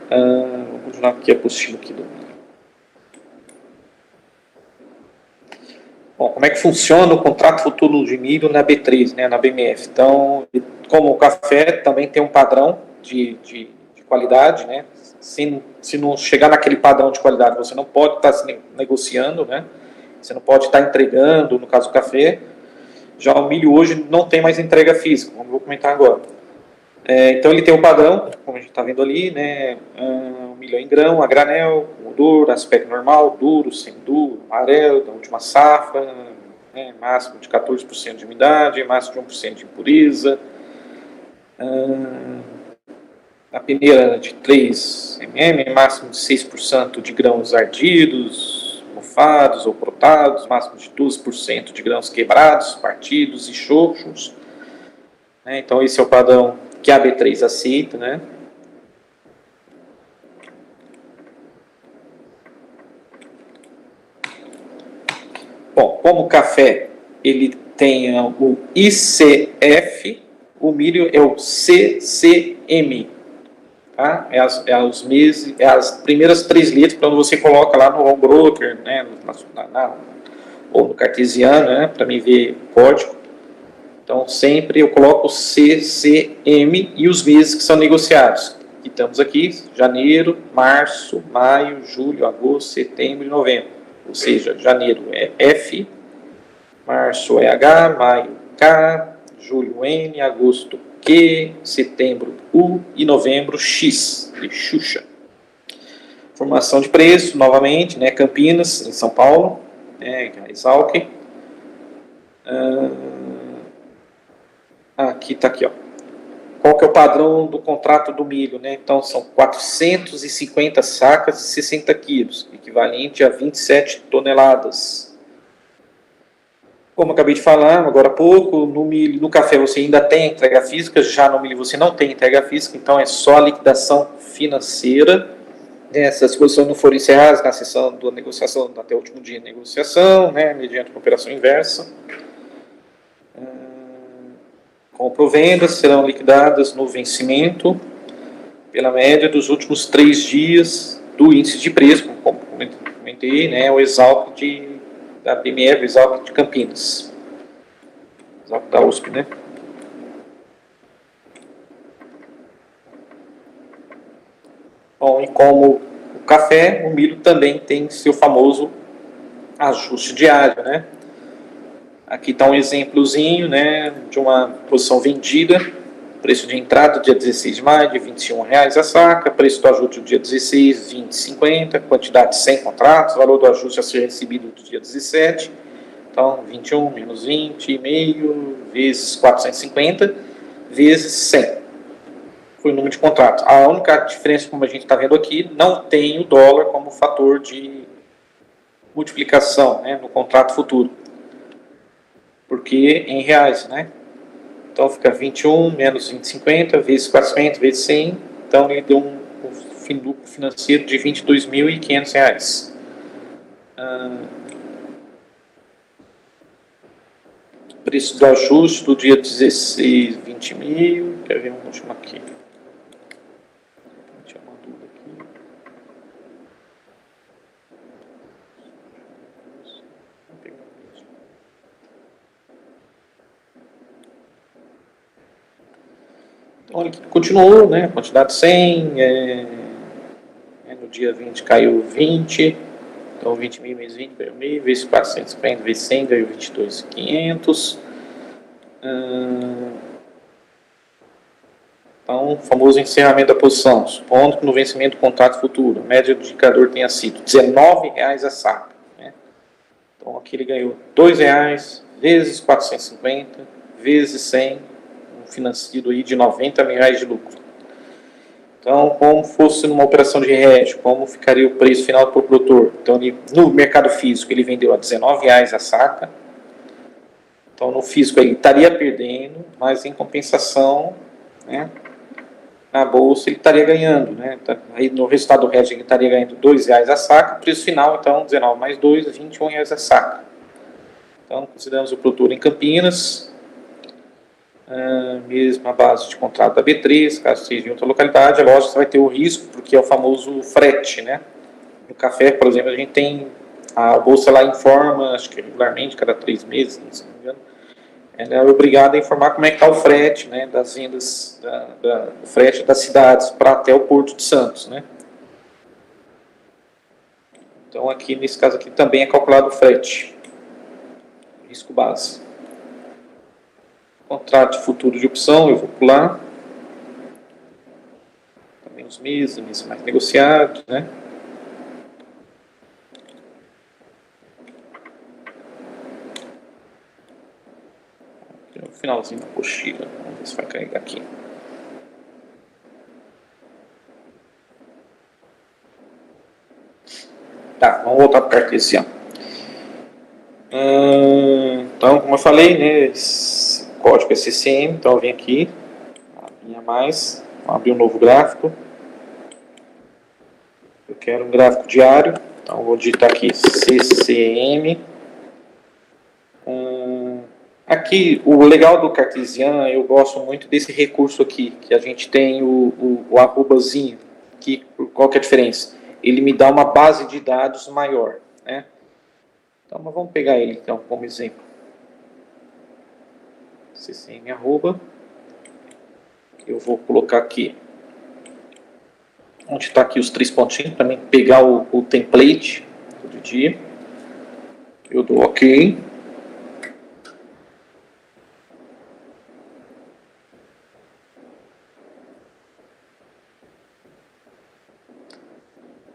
Vamos continuar aqui a apostila aqui do... Bom, como é que funciona o contrato futuro de milho na B3, né, na BMF? Então, como o café também tem um padrão de qualidade, né? Se não chegar naquele padrão de qualidade, você não pode estar se negociando, né? Você não pode estar entregando, no caso do café. Já o milho hoje não tem mais entrega física, como eu vou comentar agora. Então ele tem um padrão, como a gente está vendo ali, né? O milho em grão, a granel, duro, aspecto normal, duro, semi-duro, amarelo, da última safra, né? Máximo de 14% de umidade, máximo de 1% de impureza. A peneira de 3 mm, máximo de 6% de grãos ardidos, mofados ou brotados, máximo de 12% de grãos quebrados, partidos e xoxos. Então esse é o padrão que a B3 aceita, né? Bom, como o café ele tem o ICF, o milho é o CCM. Tá? As primeiras 3 letras, quando você coloca lá no home broker, né, ou no cartesiano, né, para mim ver o código. Então, sempre eu coloco o CCM e os meses que são negociados. E estamos aqui, janeiro, março, maio, julho, agosto, setembro e novembro. Ou seja, janeiro é F, março é H, maio K, julho N, agosto Q, setembro U e novembro X, de Xuxa. Formação de preço, novamente, né, Campinas, em São Paulo, né, a Exalc. Aqui está aqui, ó. Qual que é o padrão do contrato do milho, né? Então, são 450 sacas de 60 quilos, equivalente a 27 toneladas. Como eu acabei de falar agora há pouco, no milho, no café você ainda tem entrega física, já no milho você não tem entrega física, então é só a liquidação financeira. Se as posições não forem encerradas na sessão da negociação, até o último dia de negociação, né, mediante uma operação inversa. Comprovendas serão liquidadas no vencimento pela média dos últimos 3 dias do índice de preço, como comentei, né, o Exalc da BMF, o Exalc de Campinas. Exalc da USP, né? Bom, e como o café, o milho também tem seu famoso ajuste diário, né? Aqui está um exemplozinho, né, de uma posição vendida, preço de entrada dia 16 de maio de R$ 21 a saca, preço do ajuste do dia 16, 20,50, quantidade de 100 contratos, valor do ajuste a ser recebido do dia 17, então 21 menos 20,5 vezes 450 vezes 100. Foi o número de contratos. A única diferença, como a gente está vendo aqui, não tem o dólar como fator de multiplicação, né, no contrato futuro, porque em reais, né? Então fica 21 menos 20,50 vezes 400 vezes 100, então ele deu um lucro financeiro de R$ 22.500. Preço do ajuste do dia 16, 20 mil, quer ver um último aqui. Olha que continuou, né? Quantidade 100, no dia 20 caiu 20, então 20 mil vezes 20 ganhou 1.000, vezes 450 vezes 100 ganhou 22.500. Então, o famoso encerramento da posição, supondo que no vencimento do contrato futuro, a média do indicador tenha sido R$ 19 a saca. Né? Então, aqui ele ganhou R$ 2 vezes 450 vezes 100, um financeiro aí de R$ 90 mil de lucro. Então, como fosse numa operação de hedge, como ficaria o preço final para o produtor? Então, no mercado físico, ele vendeu a R$ 19 a saca. Então, no físico, ele estaria perdendo, mas em compensação, né, na bolsa, ele estaria ganhando. Né? Aí, no resultado do hedge, ele estaria ganhando R$ 2 a saca. Preço final, então, 19 mais 2, R$ 21 a saca. Então, consideramos o produtor em Campinas, mesma base de contrato da B3, caso seja em outra localidade, a loja vai ter o risco, porque é o famoso frete, né? No café, por exemplo, a gente tem a bolsa lá informa, acho que regularmente, cada 3 meses, se não me engano, ela é obrigada a informar como é que está o frete, né, das vendas, do frete das cidades para até o Porto de Santos, né? Então, aqui, nesse caso aqui, também é calculado o frete, risco base. Contrato futuro de opção, eu vou pular. Também os meses mais negociados, né? No finalzinho da apostila, vamos ver se vai carregar aqui. Tá, vamos voltar para o cartesiano. Então, como eu falei, né, esse código é CCM, então eu venho aqui, linha mais, vou abrir um novo gráfico. Eu quero um gráfico diário, então eu vou digitar aqui CCM. Aqui, o legal do Cartesian, eu gosto muito desse recurso aqui, que a gente tem o arrobazinho, que, qual que é a diferença? Ele me dá uma base de dados maior, né? Então, vamos pegar ele, então, como exemplo. CCM arroba, eu vou colocar aqui, onde está aqui os 3 pontinhos, para mim pegar o template do dia. Eu dou OK.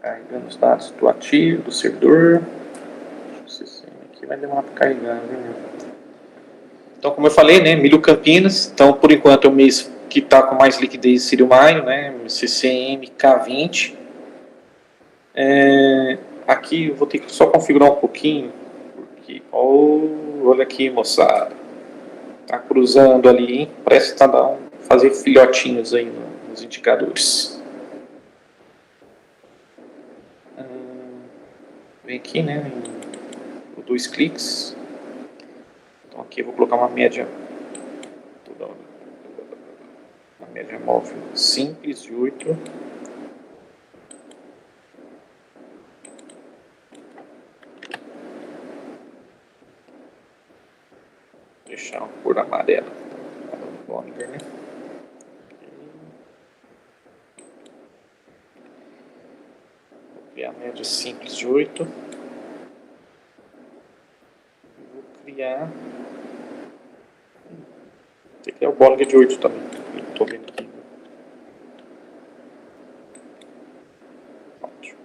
Carregando os dados do ativo, do servidor. Aqui vai demorar para carregar, né? Então, como eu falei, né, milho Campinas. Então, por enquanto, é o mês que está com mais liquidez seria o maio, né, CCM K20. Aqui eu vou ter que só configurar um pouquinho, porque, olha aqui, moçada, tá cruzando ali, hein? Parece que tá fazer filhotinhos aí nos indicadores. Vem aqui, né, em 2 cliques. Então aqui eu vou colocar uma média móvel simples de 8. Deixar uma cor amarela. Né? criar a média simples de 8. Vou criar... Tem que criar o Bollinger de 8 também. Estou vendo aqui. Ótimo.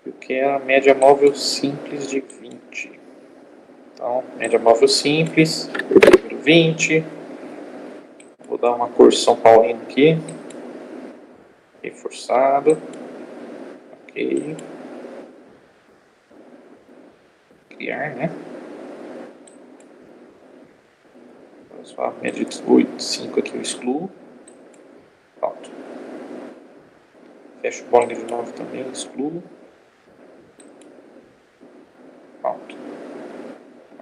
Eu quero a média móvel simples de 20. Então, média móvel simples, número 20. Vou dar uma cor São Paulino aqui. Reforçado. Ok. Criar, né? Só a média de 8, 5 aqui eu excluo. Pronto. Fecho o Bollinger de 9 também, excluo. Pronto.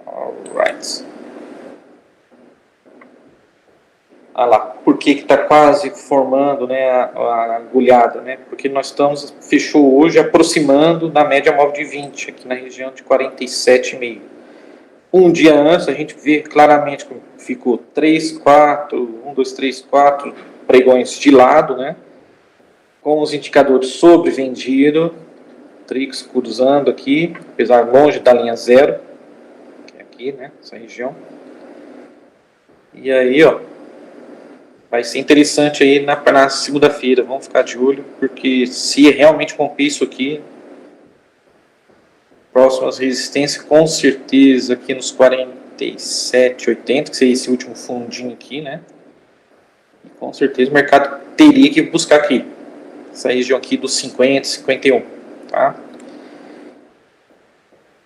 Alright. Ah lá, por que está quase formando, né, a agulhada, né? Porque nós fechou hoje aproximando da média móvel de 20, aqui na região de 47,5. Um dia antes a gente vê claramente que ficou 3, 4, 1, 2, 3, 4 pregões de lado, né? Com os indicadores sobrevendido, Trix cruzando aqui, apesar longe da linha zero, que é aqui, né? Essa região. E aí, ó, vai ser interessante aí na segunda-feira, vamos ficar de olho, porque se realmente romper isso aqui, próximas resistências com certeza aqui nos 47,80, que seria esse último fundinho aqui, né? E com certeza o mercado teria que buscar aqui, essa região aqui dos 50, 51, tá?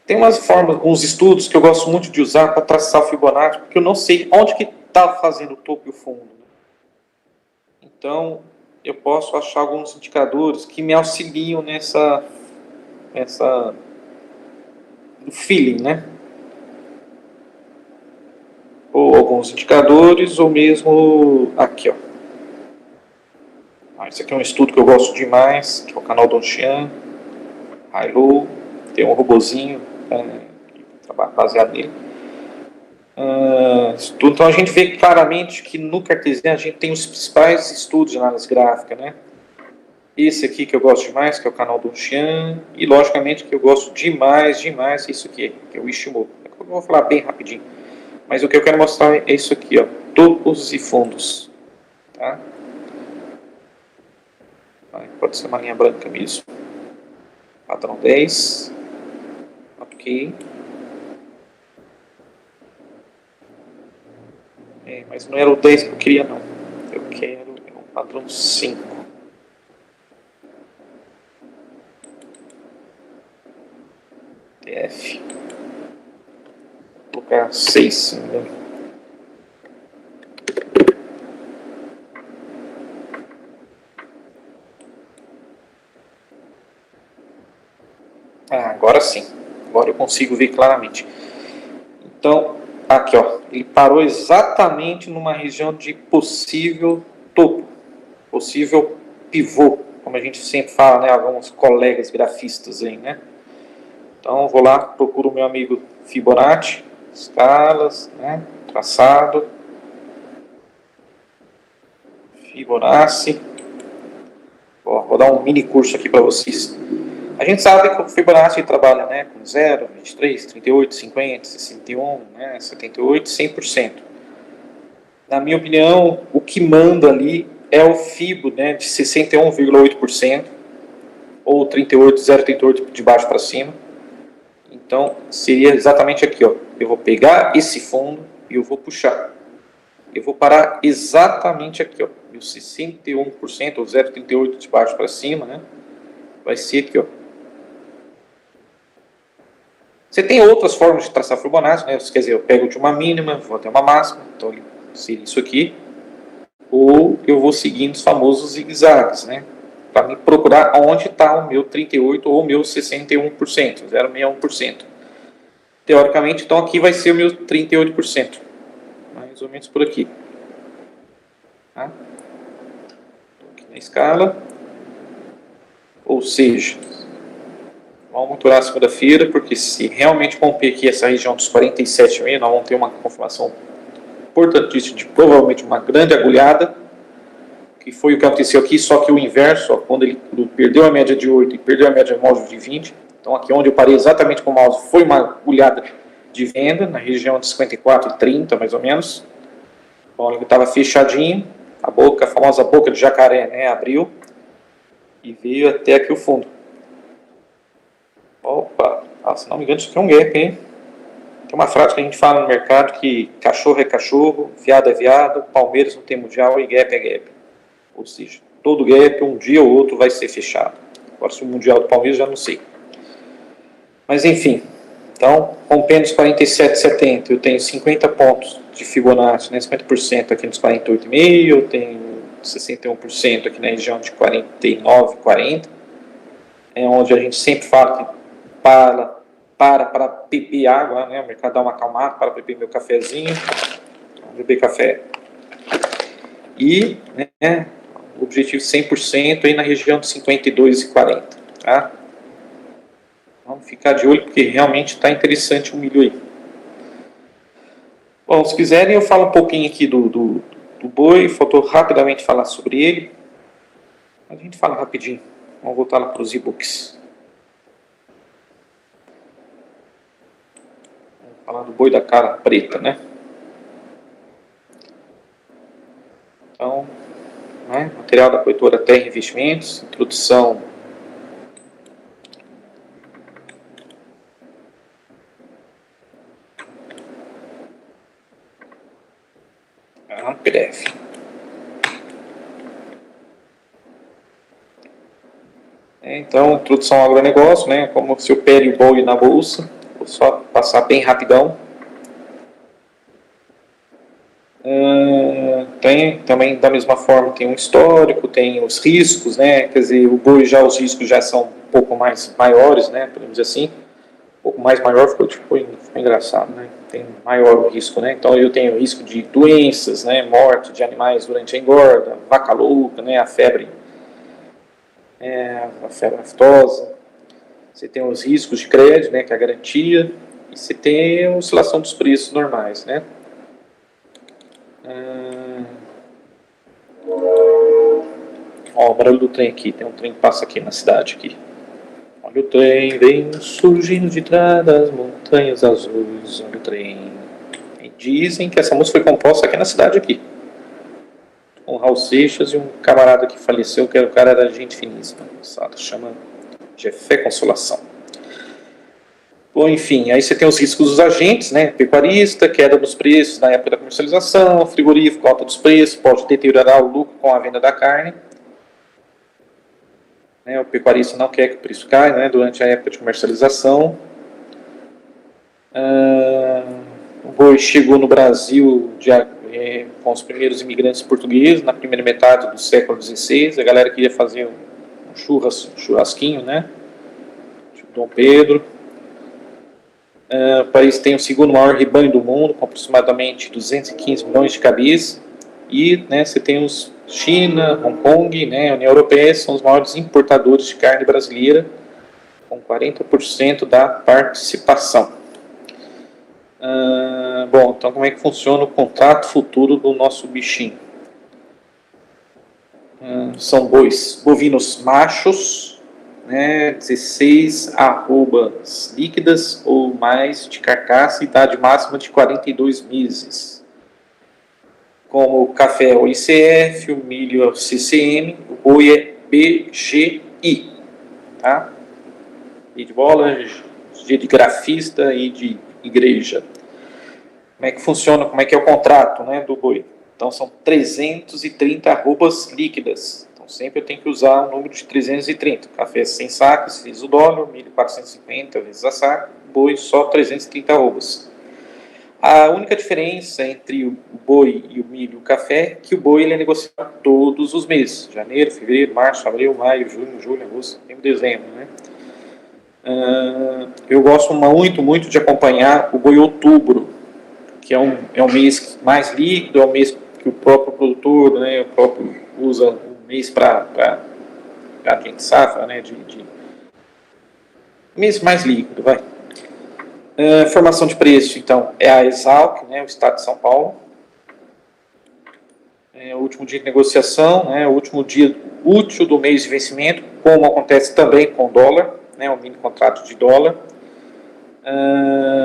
Tem umas formas, alguns estudos que eu gosto muito de usar para traçar o Fibonacci, porque eu não sei onde que está fazendo o topo e o fundo. Então, eu posso achar alguns indicadores que me auxiliam nessa feeling, né? Ou alguns indicadores, ou mesmo aqui, ó. Esse aqui é um estudo que eu gosto demais, que é o canal Don Xian, High Low, tem um robozinho baseado nele. Então a gente vê claramente que no cartesiano a gente tem os principais estudos de análise gráfica, né? Esse aqui que eu gosto demais, que é o canal do Xian, e logicamente que eu gosto demais, isso aqui, que é o Ishimoku. Eu vou falar bem rapidinho, mas o que eu quero mostrar é isso aqui, ó, topos e fundos, tá? Pode ser uma linha branca mesmo. Padrão 10, ok. Mas não era o 10 que eu queria, não. Eu quero um padrão 5. TF. Vou colocar 6, né? Agora sim. Agora eu consigo ver claramente. Então, aqui, ó, ele parou exatamente numa região de possível topo, possível pivô, como a gente sempre fala, né, alguns colegas grafistas aí, né. Então, vou lá, procuro o meu amigo Fibonacci, escalas, né, traçado, Fibonacci. Ó, vou dar um mini curso aqui para vocês. A gente sabe que o Fibonacci trabalha, né, com 0, 23, 38, 50, 61, né, 78, 100%. Na minha opinião, o que manda ali é o Fibo, né, de 61,8%, ou 38, 0,38 de baixo para cima. Então, seria exatamente aqui, ó. Eu vou pegar esse fundo e eu vou puxar. Eu vou parar exatamente aqui, ó. E o 61%, ou 0,38 de baixo para cima, né, vai ser aqui, ó. Você tem outras formas de traçar Fibonacci, né? Quer dizer, eu pego de uma mínima, vou até uma máxima, então seria isso aqui. Ou eu vou seguindo os famosos zigue-zagues, né? Para me procurar onde está o meu 38% ou o meu 61%, 0,61%. Teoricamente, então aqui vai ser o meu 38%. Mais ou menos por aqui. Tá? Aqui na escala. Ou seja, vamos monitorar a segunda-feira, porque se realmente romper aqui essa região dos 47,5, nós vamos ter uma confirmação importantíssima de provavelmente uma grande agulhada. que foi o que aconteceu aqui, só que o inverso, ó, quando ele perdeu a média de 8 e perdeu a média móvel de 20, então aqui onde eu parei exatamente com o mouse foi uma agulhada de venda, na região de 54 e 30, mais ou menos. Bom, ele estava fechadinho, a famosa boca de jacaré, né, abriu e veio até aqui o fundo. Opa, se não me engano, isso aqui é um gap, hein? Tem uma frase que a gente fala no mercado que cachorro é cachorro, viado é viado, Palmeiras não tem mundial e gap é gap. Ou seja, todo gap, um dia ou outro, vai ser fechado. Agora, se o mundial do Palmeiras, já não sei. Mas, enfim. Então, rompendo os 47,70, eu tenho 50 pontos de Fibonacci, né? 50% aqui nos 48,5, eu tenho 61% aqui na região de 49,40. É onde a gente sempre fala que para beber água, né? O mercado dá uma acalmada, para beber meu cafezinho, beber café. E, né, o objetivo 100% aí na região de 52,40, tá? Vamos ficar de olho, porque realmente está interessante o milho aí. Bom, se quiserem eu falo um pouquinho aqui do boi, faltou rapidamente falar sobre ele. A gente fala rapidinho, vamos voltar lá para os e-books. Falar do boi da cara preta, né? Então, né, material da corretora Terra Investimentos, introdução PDF. Então, introdução ao agronegócio, né? Como se opere o boi na bolsa. Vou só passar bem rapidão. Tem também, da mesma forma, tem um histórico, tem os riscos, né? Quer dizer, o boi já, os riscos já são um pouco mais maiores, né? Podemos dizer assim. Um pouco mais maior ficou engraçado, né? Tem maior o risco, né? Então eu tenho risco de doenças, né? Morte de animais durante a engorda, vaca louca, né? A febre aftosa. Você tem os riscos de crédito, né? Que é a garantia. E você tem a oscilação dos preços normais, né? Ó, o barulho do trem aqui. Tem um trem que passa aqui na cidade aqui. Olha o trem, vem surgindo de trás das montanhas azuis. Olha o trem. E dizem que essa música foi composta aqui na cidade aqui. Com o Raul Seixas e um camarada que faleceu, que o cara era gente finíssima. Chama Jefé Consolação. Bom, enfim, aí você tem os riscos dos agentes, né? Pecuarista, queda dos preços na época da comercialização, frigorífico, alta dos preços, pode deteriorar o lucro com a venda da carne. O pecuarista não quer que o preço caia, né, durante a época de comercialização. O boi chegou no Brasil com os primeiros imigrantes portugueses na primeira metade do século XVI. A galera queria fazer um churrasquinho, né? Tipo Dom Pedro. O país tem o segundo maior rebanho do mundo, com aproximadamente 215 milhões de cabeças. E, né, você tem os China, Hong Kong, né, a União Europeia são os maiores importadores de carne brasileira, com 40% da participação. Bom, então como é que funciona o contrato futuro do nosso bichinho? São bovinos machos, né, 16 arrobas líquidas ou mais de carcaça, idade máxima de 42 meses. Como o café é o ICF, o milho é o CCM, o boi é BGI, tá? E de bola, G de grafista e de igreja. Como é que funciona, como é que é o contrato, né, do boi? Então são 330 arrobas líquidas. Então sempre eu tenho que usar o número de 330. Café 100 sacos vezes o dólar, milho 450 vezes a saco, boi só 330 arrobas. A única diferença entre o boi e o milho e o café é que o boi ele é negociado todos os meses. Janeiro, fevereiro, março, abril, maio, junho, julho, agosto, setembro, dezembro, né? Eu gosto muito de acompanhar o boi outubro, que é um mês mais líquido, é um mês que o próprio produtor, né, o próprio usa um mês para gente safra, né, mês mais líquido, vai. Formação de preço, então, é a Exalc, né, o estado de São Paulo. o último dia de negociação, né, o último dia útil do mês de vencimento, como acontece também com o dólar, né, o mini contrato de dólar.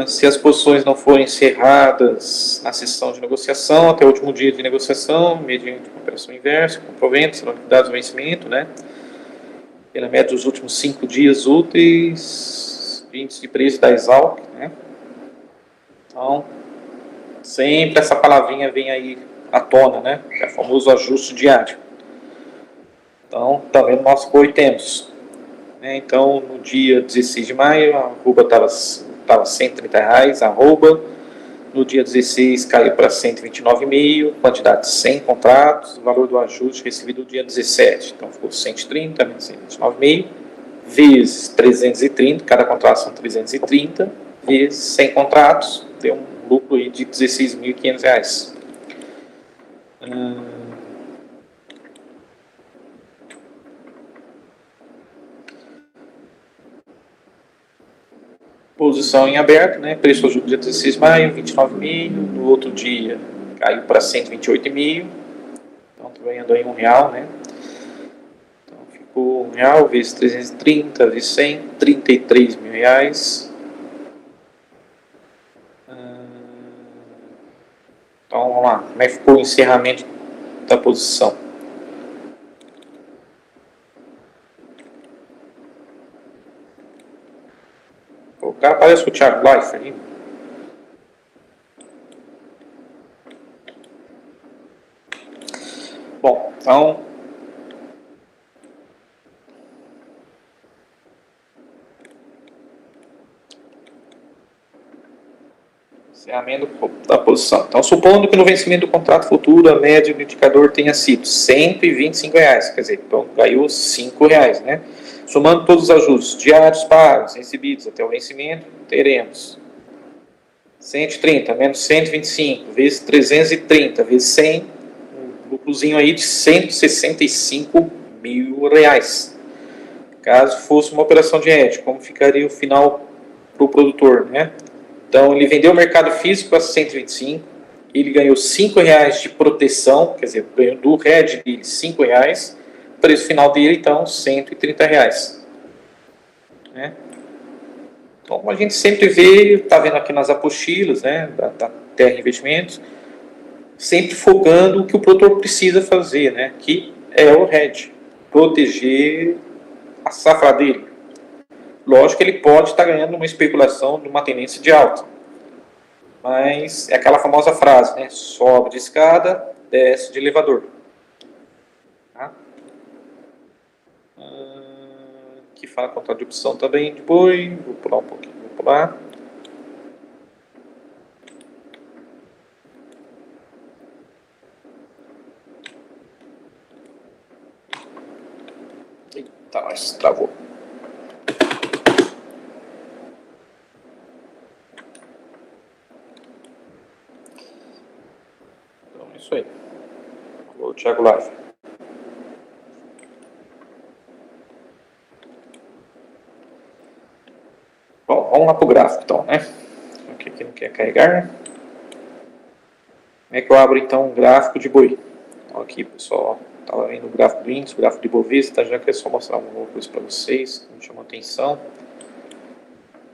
Se as posições não forem encerradas na sessão de negociação, até o último dia de negociação, mediante operação inversa, com provento, serão liquidados o vencimento, né, pela média dos últimos 5 dias úteis, índice de preço da Exalc, né. Então, sempre essa palavrinha vem aí à tona, né, que é o famoso ajuste diário. Então, também no nosso boi temos. Então, no dia 16 de maio, a arroba estava R$ 130, a arroba. No dia 16 caiu para 129,5, quantidade de 100 contratos, o valor do ajuste recebido no dia 17. Então, ficou 130 menos 129,5, vezes 330, cada contrato são 330, vezes 100 contratos, deu um lucro aí de R$ 16.500. Posição em aberto, né? Preço hoje no dia 16 de maio, 29,5. No outro dia caiu para 128,5. Então, estou ganhando aí R$1, né? Então, ficou R$1 vezes 330 vezes 100, R$33.000. Então, vamos lá. Como é que ficou o encerramento da posição? O cara parece o Thiago Life ali. Bom, então... encerramento da posição. Então, supondo que no vencimento do contrato futuro a média do indicador tenha sido R$ 125, quer dizer, então ganhou R$ 5, né? Somando todos os ajustes diários pagos, recebidos até o vencimento, teremos 130 menos 125 vezes 330 vezes 100, um lucrozinho aí de R$165 mil. Caso fosse uma operação de hedge, como ficaria o final para o produtor, né? Então, ele vendeu o mercado físico a 125, ele ganhou R$5 de proteção, quer dizer, ganhou do hedge dele R$5, preço final dele, então, R$130. Né? Então, como a gente sempre vê, está vendo aqui nas apostilas, né, da Terra Investimentos, sempre focando o que o produtor precisa fazer, né, que é o hedge, proteger a safra dele. Lógico que ele pode estar ganhando uma especulação de uma tendência de alta. Mas é aquela famosa frase, né? Sobe de escada, desce de elevador. Tá? Aqui fala contrato de opção também de boi. Vou pular um pouquinho, vou pular. Eita, mas travou. Isso aí. O Thiago Live. Bom, vamos lá para o gráfico então, né? O que não quer carregar? Como é que eu abro então um gráfico de boi? Então, aqui, pessoal, estava vendo o gráfico do índice, o gráfico de Bovespa, já quero só mostrar alguma coisa para vocês que me chamou a atenção.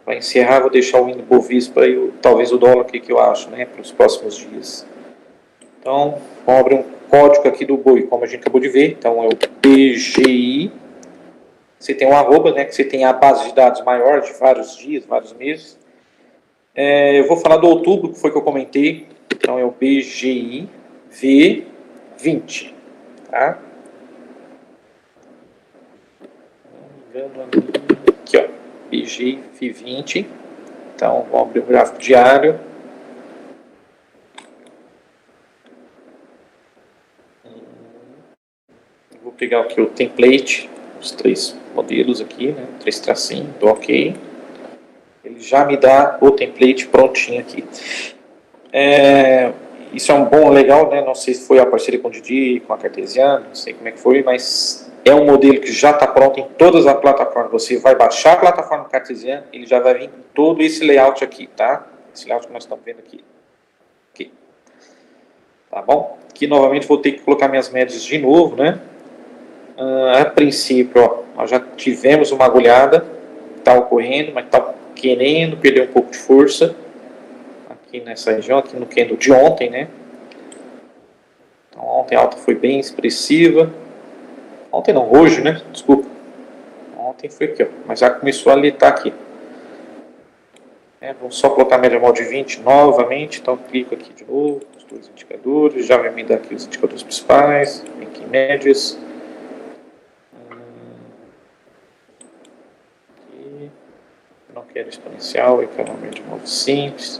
Para encerrar, vou deixar o índice Bovespa e talvez o dólar, o que eu acho, né, para os próximos dias. Então, vamos abrir um código aqui do boi, como a gente acabou de ver. Então, é o BGI. Você tem um arroba, né, que você tem a base de dados maior de vários dias, vários meses. Eu vou falar do outubro, que foi que eu comentei. Então, é o BGI V20. Tá? Aqui, ó. BGI V20. Então, vamos abrir o gráfico diário. Vou pegar aqui o template, os 3 modelos aqui, né? 3 tracinhos, do OK. Ele já me dá o template prontinho aqui. Isso é um bom, legal, né? Não sei se foi a parceria com o Didi, com a Cartesiana, não sei como é que foi, mas é um modelo que já está pronto em todas as plataformas. Você vai baixar a plataforma Cartesiana, ele já vai vir com todo esse layout aqui, tá? Esse layout que nós estamos vendo aqui. Tá bom? aqui novamente vou ter que colocar minhas médias de novo, né? A princípio, ó, nós já tivemos uma agulhada, está ocorrendo, mas está querendo perder um pouco de força aqui nessa região, aqui no candle de ontem, né? Então ontem a alta foi bem expressiva. Ontem não, hoje, né? Desculpa. Ontem foi aqui, ó, mas já começou a litar aqui. Vamos só colocar a média móvel de 20 novamente, então clico aqui de novo, os dois indicadores, já vai me dar aqui os indicadores principais, vem aqui em médias. Aqui. Eu não quero exponencial, eu quero uma média móvel simples.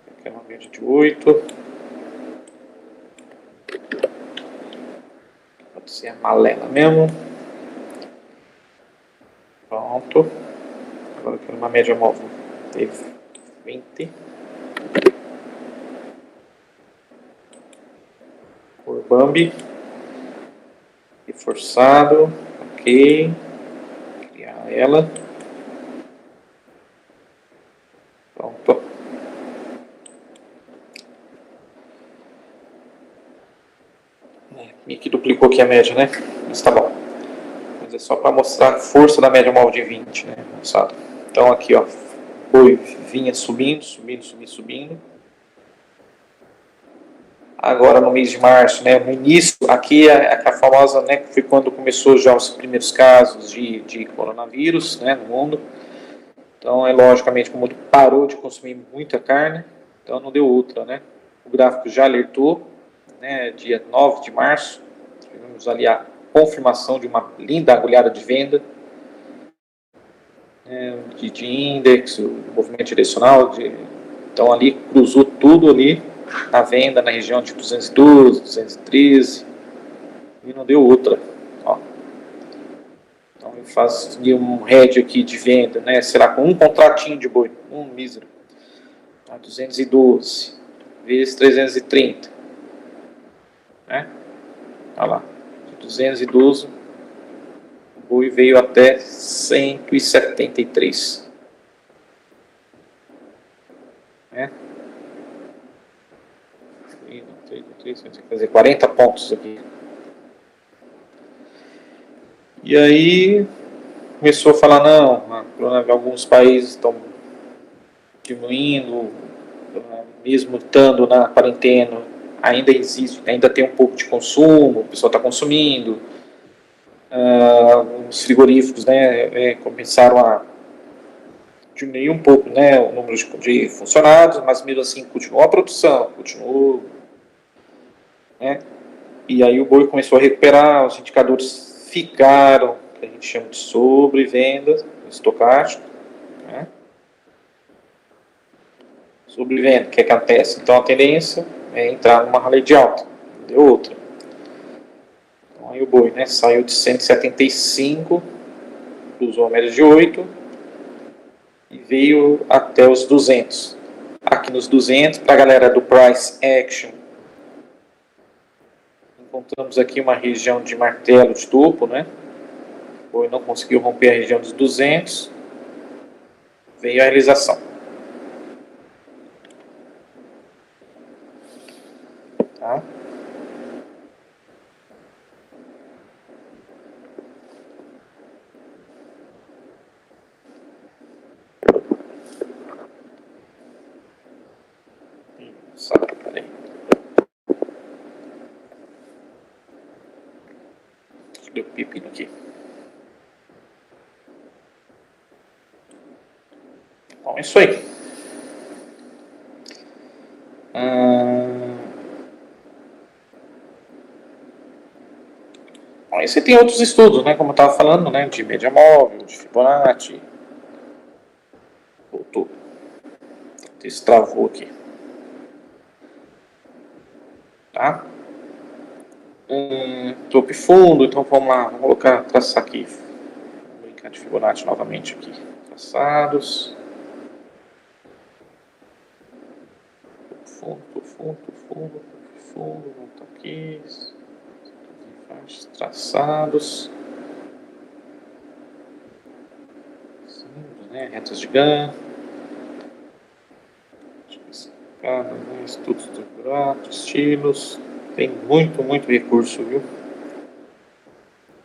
Eu quero uma média de 8. Pode ser amarela mesmo. Pronto. Agora eu quero uma média móvel de 20. Por Bambi. Reforçado. Ok. Criar ela. Pronto. E aqui duplicou aqui a média, né? Mas tá bom. Mas é só para mostrar a força da média móvel de 20, né? Moçada? Então aqui, ó. Boi vinha subindo, subindo. Agora no mês de março, né, no início, aqui a famosa, né, foi quando começou já os primeiros casos de coronavírus, né, no mundo. Então, logicamente, o mundo parou de consumir muita carne, então não deu outra, né. O gráfico já alertou, né, dia 9 de março, tivemos ali a confirmação de uma linda agulhada de venda, né, de índice, o movimento direcional, então ali cruzou tudo ali, na venda na região de 212, 213 e não deu outra. Ó. Então eu faço um head aqui de venda, né? Será com um contratinho de boi, um mísero, 212 vezes 330, né? Olha lá, de 212 o boi veio até 173, né? Quer dizer, 40 pontos aqui. E aí começou a falar, não, alguns países estão diminuindo, mesmo estando na quarentena, ainda existe, ainda tem um pouco de consumo, o pessoal está consumindo. Os frigoríficos, né, começaram a diminuir um pouco, né, o número de funcionários, mas mesmo assim continuou a produção, continuou, né, e aí o boi começou a recuperar, os indicadores ficaram, que a gente chama de sobrevenda, estocástico, né, sobrevenda, o que acontece? Então a tendência é entrar numa rally de alta, não deu outra. Então aí o boi, né, saiu de 175, cruzou a média de 8 e veio até os 200. Aqui nos 200, para a galera do Price Action, encontramos aqui uma região de martelo de topo, né? O boi não conseguiu romper a região dos 200, veio a realização. Tá? Peraí. Deu pepino aqui. Bom, é isso aí. Bom, aí você tem outros estudos, né? Como eu estava falando, né? De média móvel, de Fibonacci. Voltou. Destravou aqui. Tá? Topo e fundo, então vamos lá, vamos colocar, traçar aqui. Vou brincar de Fibonacci novamente aqui. Traçados. Fundo, volta aqui. Traçados. Símbolos, né? Retas de Gann. Estudos do grato, estilos, tem muito recurso, viu?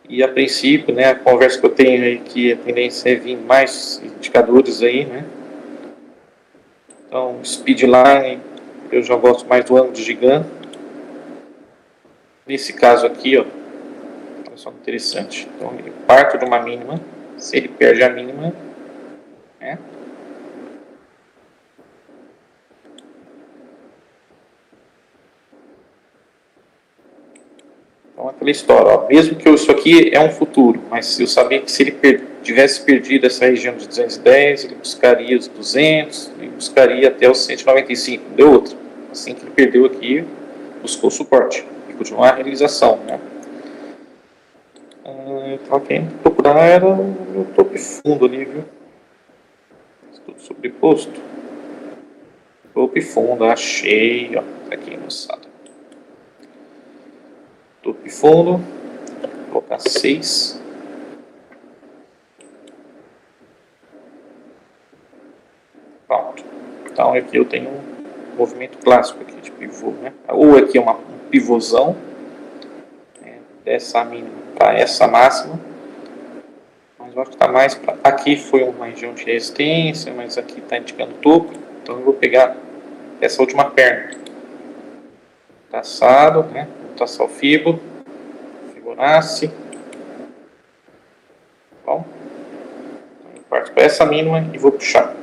E a princípio, né, a conversa que eu tenho aí, que a tendência é vir mais indicadores aí, né? Então, Speedline, eu já gosto mais do ângulo de gigante. Nesse caso aqui, ó, olha só que interessante. Então, ele parte de uma mínima, se ele perde a mínima, né? Então, aquela história, ó, mesmo que isso aqui é um futuro, mas se eu sabia que se ele tivesse perdido essa região de 210, ele buscaria os 200, ele buscaria até os 195, deu outro. Assim que ele perdeu aqui, buscou suporte e continuar a realização, né? Então, quem procurar era o topo fundo ali, viu? Tudo sobreposto. Topo fundo, achei, ó, tá aqui, moçada. Topo fundo, vou colocar 6. Pronto. Então aqui eu tenho um movimento clássico aqui de pivô, né? Ou aqui é um pivôzão, né, dessa mínima para essa máxima, mas eu acho que está mais para aqui. Foi uma região de resistência, mas aqui está indicando topo, então eu vou pegar essa última perna, traçado, né? Vou traçar o Fibonacci. Bom, então eu parto para essa mínima e vou puxar.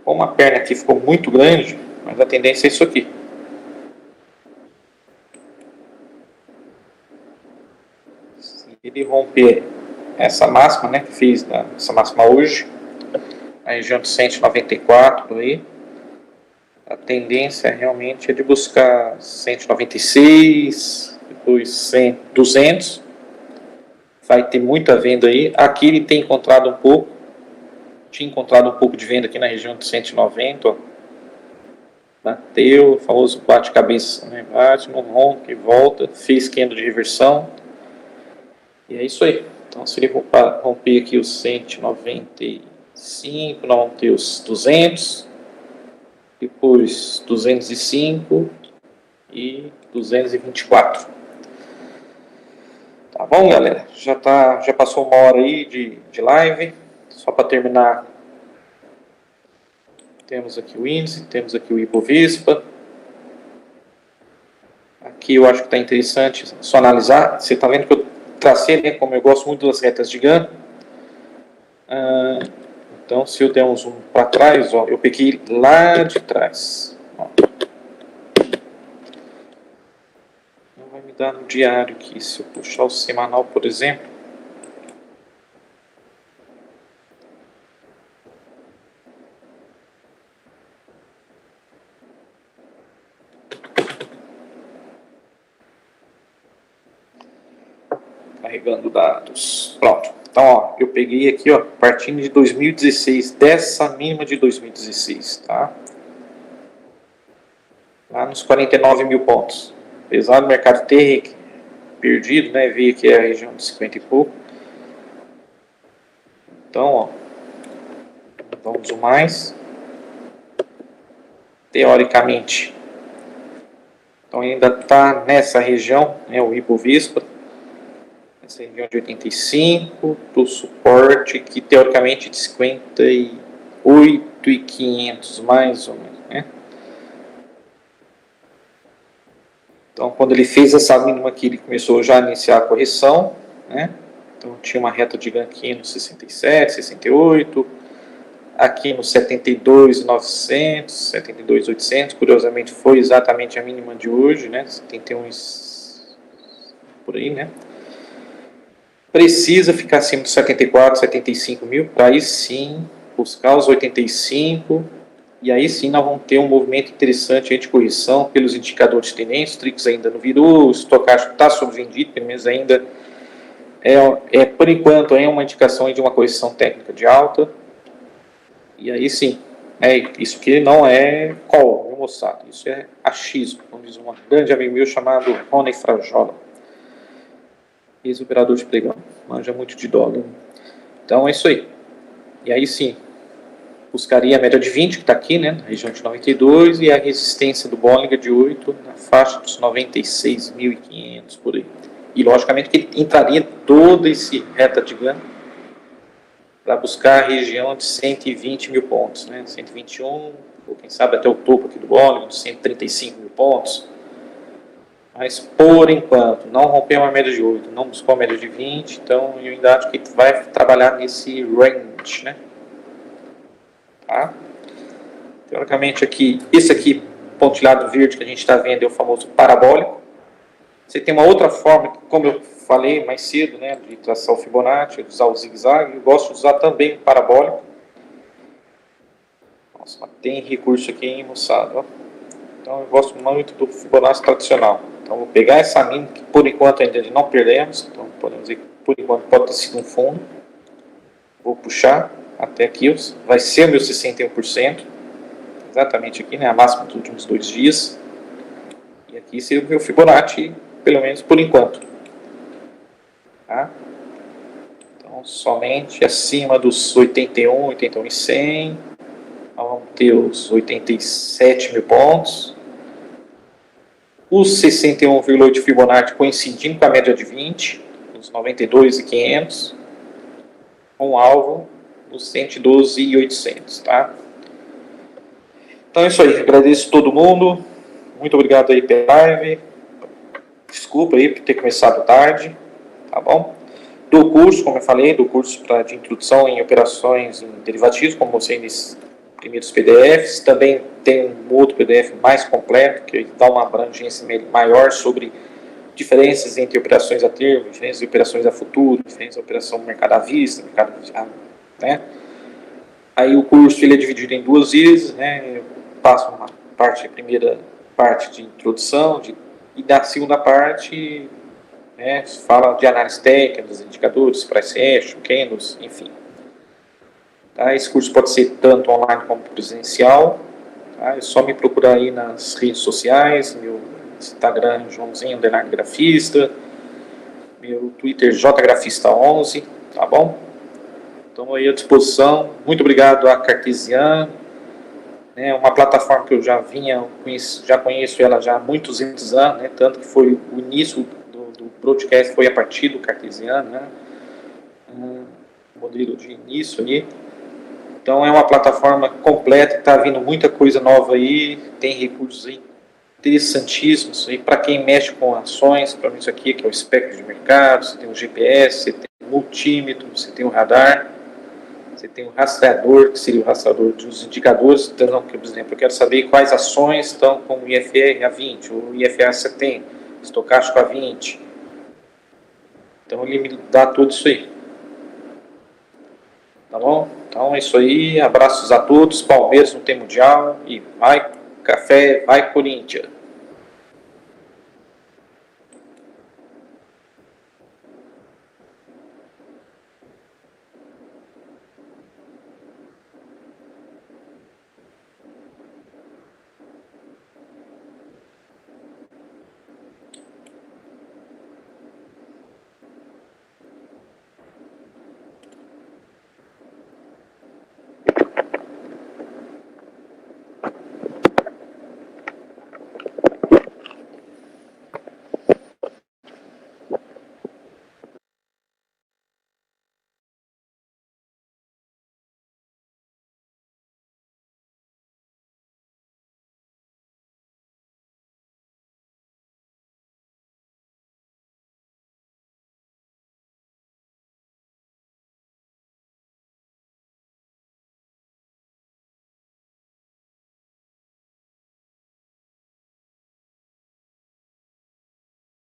Como a perna aqui ficou muito grande, mas a tendência é isso aqui. Se ele romper essa máxima, né, que fiz essa máxima hoje, a região de 194 aí, a tendência realmente é de buscar 196, depois 100, 200, vai ter muita venda aí. Aqui ele tem encontrado um pouco, tinha encontrado um pouco de venda aqui na região de 190, ó. Bateu, o famoso bate-cabeça, né? Bate, não rompe, volta, fez candle de reversão, e é isso aí. Então, se ele romper aqui os 195, nós vamos ter os 200, depois 205 e 224. Tá bom, galera? Já passou uma hora aí de live. Só para terminar, temos aqui o índice, temos aqui o Ibovespa. Aqui eu acho que está interessante só analisar. Você está vendo que eu tracei, né, como eu gosto muito das retas de Gann. Então, se eu der um zoom para trás, ó, eu peguei lá de trás. Ó. Não vai me dar no diário aqui. Se eu puxar o semanal, por exemplo. Carregando dados. Pronto. Então, ó, eu peguei aqui, ó, partindo de 2016, dessa mínima de 2016, tá? Lá nos 49 mil pontos. Apesar do mercado ter perdido, né? Veio aqui a região de 50 e pouco. Então, ó, vamos o mais. Teoricamente, então ainda está nessa região, né? O Ibovespa. Essa região de 85, do suporte que teoricamente de 58.500 mais ou menos, né? Então, quando ele fez essa mínima aqui, ele começou já a iniciar a correção, né? Então, tinha uma reta de ganho aqui no 67, 68, aqui no 72.900, 72.800, curiosamente foi exatamente a mínima de hoje, né? 71 por aí, né? Precisa ficar acima dos 74, 75 mil, para aí sim buscar os 85, e aí sim nós vamos ter um movimento interessante de correção pelos indicadores de tendência. O Trix ainda não virou, o estocástico está sobrevendido, pelo menos ainda por enquanto é uma indicação de uma correção técnica de alta, e aí sim, isso aqui não é call, meu moçada, isso é achismo, como diz um grande amigo meu chamado Rony Frajola, ex-operador de pregão, manja muito de dólar. Então é isso aí. E aí sim, buscaria a média de 20, que está aqui, né, na região de 92, e a resistência do Bollinger de 8, na faixa dos 96.500 por aí. E, logicamente, que ele entraria todo esse reta de ganho para buscar a região de 120 mil pontos, né, 121, ou quem sabe até o topo aqui do Bollinger, de 135 mil pontos. Mas, por enquanto, não rompeu uma média de 8, não buscou a média de 20, então eu ainda acho que vai trabalhar nesse range, né? Tá? Teoricamente, aqui, esse aqui, pontilhado verde que a gente está vendo, é o famoso parabólico. Você tem uma outra forma, como eu falei mais cedo, né, de traçar o Fibonacci, de usar o zigue-zague. Eu gosto de usar também o parabólico. Nossa, mas tem recurso aqui, hein, moçada, ó. Então, eu gosto muito do Fibonacci tradicional. Então, vou pegar essa mínima, que por enquanto ainda não perdemos. Então, podemos dizer que por enquanto pode ter sido um fundo. Vou puxar até aqui, vai ser o meu 61%. Exatamente aqui, né, a máxima dos últimos 2 dias. E aqui seria o meu Fibonacci, pelo menos por enquanto. Tá? Então, somente acima dos 81, 81.100. Nós vamos ter os 87 mil pontos. Os 61,8 Fibonacci coincidindo com a média de 20, os 92.500, com o alvo os 112.800, tá? Então é isso aí, agradeço todo mundo, muito obrigado aí pela live, desculpa aí por ter começado tarde, tá bom? Do curso, como eu falei, do curso de introdução em operações em derivativos, como mostrei nesses primeiros PDFs, também tem um outro PDF mais completo, que dá uma abrangência maior sobre diferenças entre operações a termo, diferenças de operações a futuro, diferenças de operação no mercado à vista, mercado, né? Aí o curso ele é dividido em 2 vezes, né? Eu passo uma parte, a primeira parte de introdução, e da segunda parte, né, fala de análise técnica, dos indicadores, price action, candles, enfim. Tá? Esse curso pode ser tanto online como presencial. Tá? É só me procurar aí nas redes sociais, meu Instagram Joãozinho _ Grafista, meu Twitter jgrafista11, tá bom? Estamos aí à disposição. Muito obrigado à Cartesian, né, uma plataforma que eu já conheço ela já há muitos anos, né, tanto que foi o início do broadcast foi a partir do Cartesian, né, modelo de início ali. Então é uma plataforma completa, está vindo muita coisa nova aí, tem recursos aí interessantíssimos aí para quem mexe com ações, para mim isso aqui que é o espectro de mercado, você tem o GPS, você tem o multímetro, você tem o radar, você tem o rastreador, que seria o rastreador dos indicadores. Então, por exemplo, eu quero saber quais ações estão com o IFR a 20, ou IFA 70, estocástico a 20. Então ele me dá tudo isso aí. Tá bom? Então é isso aí, abraços a todos, Palmeiras não tem mundial, e vai café, vai Corinthians.